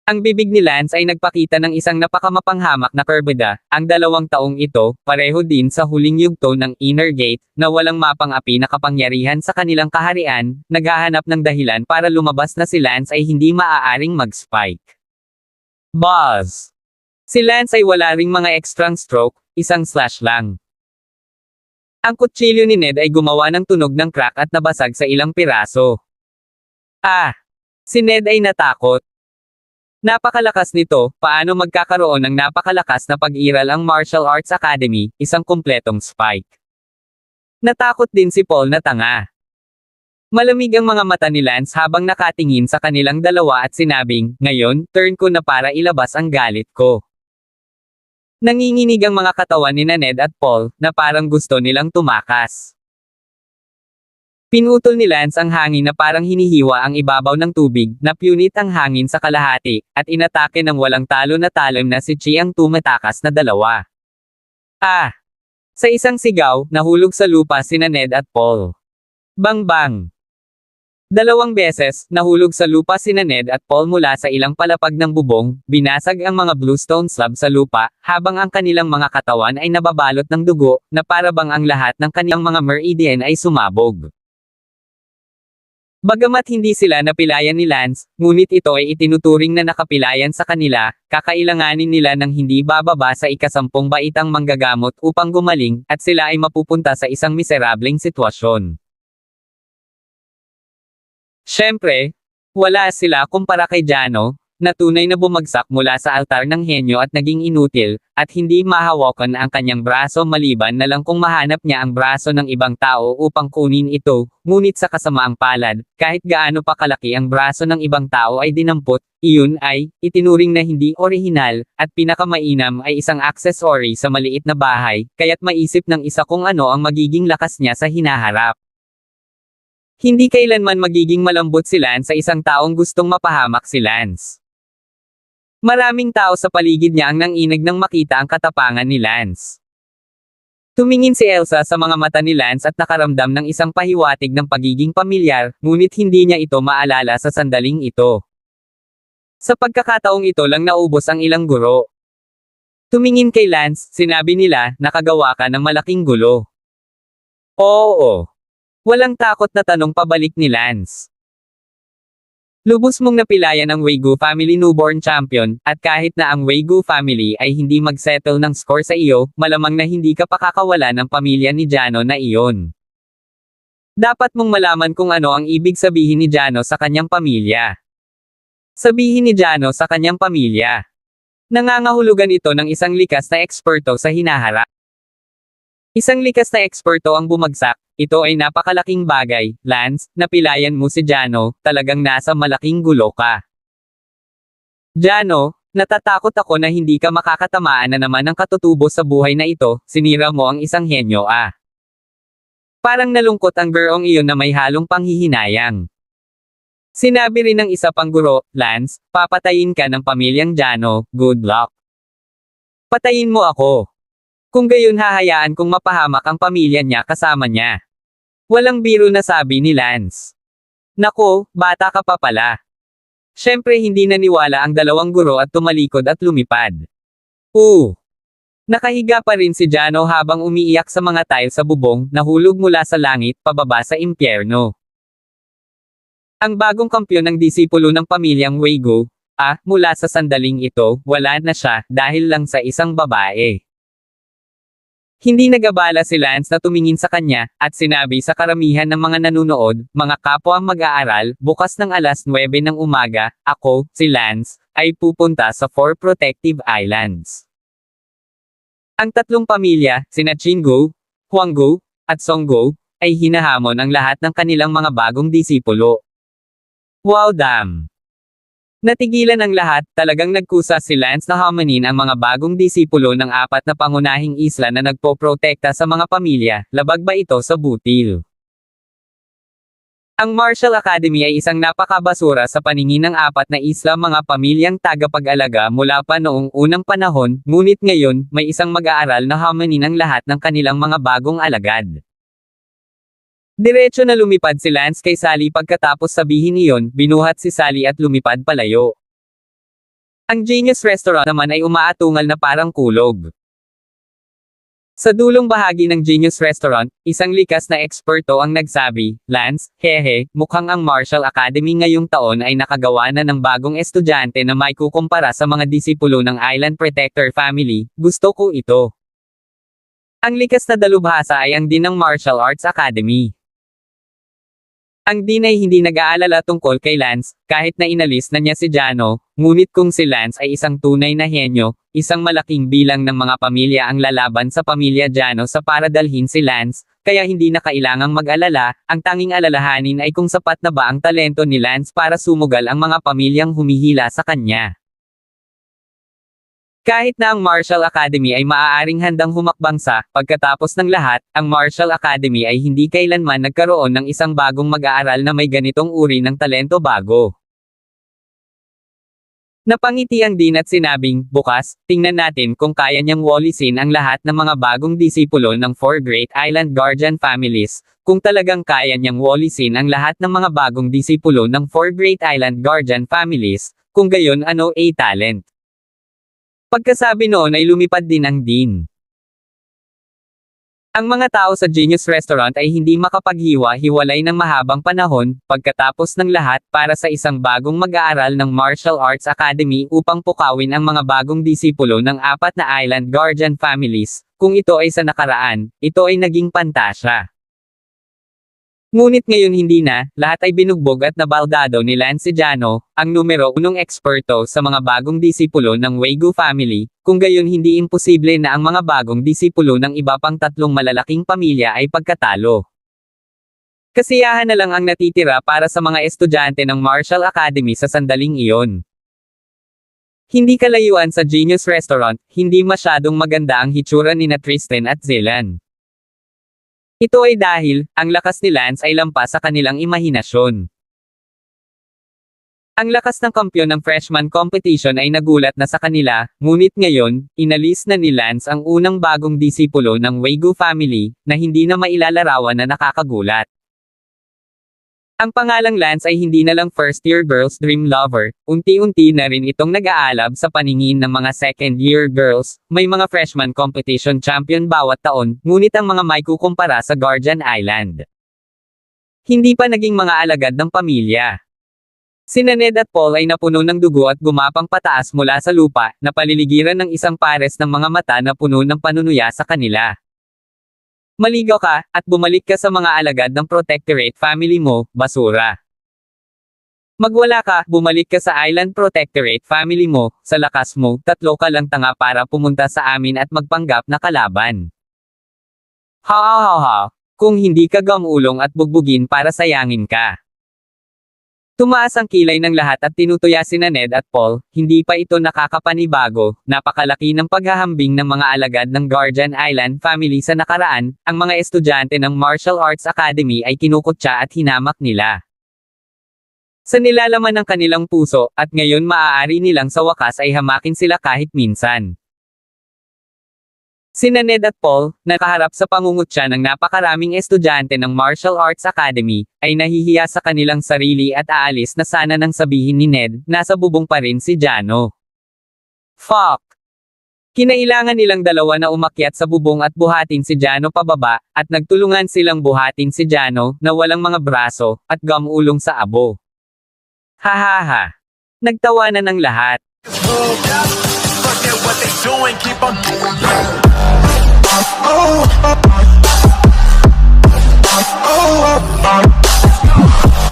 Ang bibig ni Lance ay nagpakita ng isang napakamapanghamak na kurbada, ang 2 taong ito, pareho din sa huling yugto ng Inner Gate, na walang mapang-api na kapangyarihan sa kanilang kaharian, naghahanap ng dahilan para lumabas na si Lance ay hindi maaaring mag-spike. Buzz! Si Lance ay wala ring mga extrang stroke, isang slash lang. Ang kutsilyo ni Ned ay gumawa ng tunog ng crack at nabasag sa ilang piraso. Si Ned ay natakot. Napakalakas nito, paano magkakaroon ng napakalakas na pag-iral ang Martial Arts Academy, isang kumpletong spike. Natakot din si Paul na tanga. Malamig ang mga mata ni Lance habang nakatingin sa kanilang dalawa at sinabing, ngayon, turn ko na para ilabas ang galit ko. Nanginginig ang mga katawan ni Ned at Paul, na parang gusto nilang tumakas. Pinutol ni Lance ang hangin na parang hinihiwa ang ibabaw ng tubig, napunit ang hangin sa kalahati, at inatake ng walang talo na talon na si Chi ang tumatakas na 2. Sa isang sigaw, nahulog sa lupa sina Ned at Paul. Bang-bang! 2 beses, nahulog sa lupa sina Ned at Paul mula sa ilang palapag ng bubong, binasag ang mga bluestone slab sa lupa, habang ang kanilang mga katawan ay nababalot ng dugo, na parabang ang lahat ng kanilang mga meridian ay sumabog. Bagamat hindi sila napilayan ni Lance, ngunit ito ay itinuturing na nakapilayan sa kanila, kakailanganin nila ng hindi bababa sa 10 baitang manggagamot upang gumaling, at sila ay mapupunta sa isang miserableng sitwasyon. Siyempre, wala sila kumpara kay Jano, na tunay na bumagsak mula sa altar ng henyo at naging inutil, at hindi mahawakan ang kanyang braso maliban na lang kung mahanap niya ang braso ng ibang tao upang kunin ito, ngunit sa kasamaang palad, kahit gaano pa kalaki ang braso ng ibang tao ay dinampot, iyon ay, itinuring na hindi orihinal, at pinakamainam ay isang accessory sa maliit na bahay, kaya't maisip ng isa kung ano ang magiging lakas niya sa hinaharap. Hindi kailanman magiging malambot si Lance sa isang taong gustong mapahamak si Lance. Maraming tao sa paligid niya ang nanginig nang makita ang katapangan ni Lance. Tumingin si Elsa sa mga mata ni Lance at nakaramdam ng isang pahiwatig ng pagiging pamilyar, ngunit hindi niya ito maalala sa sandaling ito. Sa pagkakataong ito lang naubos ang ilang guro. Tumingin kay Lance, sinabi nila, nakagawa ka ng malaking gulo. Oo. Walang takot na tanong pabalik ni Lance. Lubos mong napilayan ang Wei-Gu family newborn champion, at kahit na ang Wei-Gu family ay hindi mag-settle ng score sa iyo, malamang na hindi ka pakakawala ng pamilya ni Jano na iyon. Dapat mong malaman kung ano ang ibig sabihin ni Jano sa kanyang pamilya. Sabihin ni Jano sa kanyang pamilya. Nangangahulugan ito ng isang likas na eksperto sa hinaharap. Isang likas na eksperto ang bumagsak. Ito ay napakalaking bagay, Lance, napilayan mo si Jano, talagang nasa malaking gulo ka. Jano, natatakot ako na hindi ka makakatamaan na naman ng katutubo sa buhay na ito, sinira mo ang isang henyo ah. Parang nalungkot ang girong iyon na may halong panghihinayang. Sinabi rin ng isa pang guro, Lance, papatayin ka ng pamilyang Jano, good luck. Patayin mo ako. Kung gayon hahayaan kong mapahamak ang pamilya niya kasama niya. Walang biro na sabi ni Lance. Nako, bata ka pa pala. Siyempre hindi naniwala ang dalawang guro at tumalikod at lumipad. Nakahiga pa rin si Jano habang umiiyak sa mga tile sa bubong, nahulog mula sa langit, pababa sa impyerno. Ang bagong kampyon ng disipulo ng pamilyang Wei-Gu, mula sa sandaling ito, wala na siya, dahil lang sa isang babae. Hindi nagabala si Lance na tumingin sa kanya, at sinabi sa karamihan ng mga nanunood, mga kapwa mag-aaral, bukas ng alas 9 ng umaga, ako, si Lance, ay pupunta sa 4 protective islands. Ang tatlong pamilya, sina Chingu, Huanggu, at Songgu, ay hinahamon ang lahat ng kanilang mga bagong disipulo. Wow damn! Natigilan ang lahat, talagang nagkusa si Lance na hamanin ang mga bagong disipulo ng 4 na pangunahing isla na nagpoprotekta sa mga pamilya, labag ba ito sa butil? Ang Marshall Academy ay isang napakabasura sa paningin ng 4 na isla mga pamilyang tagapag-alaga mula pa noong unang panahon, ngunit ngayon, may isang mag-aaral na hamanin ang lahat ng kanilang mga bagong alagad. Diretso na lumipad si Lance kay Sally pagkatapos sabihin iyon, binuhat si Sally at lumipad palayo. Ang Genius Restaurant naman ay umaatungal na parang kulog. Sa dulong bahagi ng Genius Restaurant, isang likas na eksperto ang nagsabi, Lance, hehe, mukhang ang Marshall Academy ngayong taon ay nakagawa na ng bagong estudyante na may kukumpara sa mga disipulo ng Island Protector Family, gusto ko ito. Ang likas na dalubhasa ay ang Dean ng Martial Arts Academy. Ang Dean ay hindi nag-aalala tungkol kay Lance, kahit na inalis na niya si Jano, ngunit kung si Lance ay isang tunay na henyo, isang malaking bilang ng mga pamilya ang lalaban sa pamilya Jano sa para dalhin si Lance, kaya hindi na kailangang mag-alala, ang tanging alalahanin ay kung sapat na ba ang talento ni Lance para sumugal ang mga pamilyang humihila sa kanya. Kahit na ang Marshall Academy ay maaaring handang humakbang sa, pagkatapos ng lahat, ang Marshall Academy ay hindi kailanman nagkaroon ng isang bagong mag-aaral na may ganitong uri ng talento bago. Napangiti ang Dean at sinabing, bukas, tingnan natin kung kaya niyang walisin ang lahat ng mga bagong disipulo ng 4 Great Island Guardian Families, kung talagang kaya niyang walisin ang lahat ng mga bagong disipulo ng 4 Great Island Guardian Families, kung gayon ano talent. Pagkasabi noon ay lumipad din ang Dean. Ang mga tao sa Genius Restaurant ay hindi makapaghiwa-hiwalay ng mahabang panahon, pagkatapos ng lahat, para sa isang bagong mag-aaral ng Martial Arts Academy upang pukawin ang mga bagong disipulo ng 4 na Island Guardian Families. Kung ito ay sa nakaraan, ito ay naging pantasya. Ngunit ngayon hindi na, lahat ay binugbog at nabaldado ni Lance Sejano, ang numero unong eksperto sa mga bagong disipulo ng Waygu family, kung gayon hindi imposible na ang mga bagong disipulo ng iba pang tatlong malalaking pamilya ay pagkatalo. Kasiyahan na lang ang natitira para sa mga estudyante ng Marshall Academy sa sandaling iyon. Hindi kalayuan sa Genius Restaurant, hindi masyadong maganda ang hitsura ni na Tristan at Zilan. Ito ay dahil, ang lakas ni Lance ay lampas sa kanilang imahinasyon. Ang lakas ng kampiyon ng freshman competition ay nagulat na sa kanila, ngunit ngayon, inalis na ni Lance ang unang bagong disipulo ng Waygu family, na hindi na mailalarawan na nakakagulat. Ang pangalang Lance ay hindi na lang first-year girls dream lover, unti-unti na rin itong nag-aalab sa paningin ng mga second-year girls, may mga freshman competition champion bawat taon, ngunit ang mga may kukumpara sa Guardian Island. Hindi pa naging mga alagad ng pamilya. Sina Ned at Paul ay napuno ng dugo at gumapang pataas mula sa lupa, na paliligiran ng isang pares ng mga mata na puno ng panunuya sa kanila. Maligaw ka, at bumalik ka sa mga alagad ng protectorate family mo, basura. Magwala ka, bumalik ka sa island protectorate family mo, sa lakas mo, tatlo ka lang tanga para pumunta sa amin at magpanggap na kalaban. Ha ha ha ha, kung hindi ka gamulong at bugbugin para sayangin ka. Tumaas ang kilay ng lahat at tinutuya sina Ned at Paul, hindi pa ito nakakapanibago, napakalaki ng paghahambing ng mga alagad ng Guardian Island family sa nakaraan, ang mga estudyante ng Martial Arts Academy ay kinukutya at hinamak nila. Sa nilalaman ng kanilang puso, at ngayon maaari nilang sa wakas ay hamakin sila kahit minsan. Sina Ned at Paul, nakaharap sa pangungutya ng napakaraming estudyante ng Martial Arts Academy, ay nahihiya sa kanilang sarili at aalis na sana nang sabihin ni Ned, nasa bubong pa rin si Jano. Fuck! Kinailangan nilang dalawa na umakyat sa bubong at buhatin si Jano pababa, at nagtulungan silang buhatin si Jano, na walang mga braso, at gamulong sa abo. Hahaha! Nagtawanan ng lahat. What they doing, keep on oh, oh, oh, oh, oh, oh.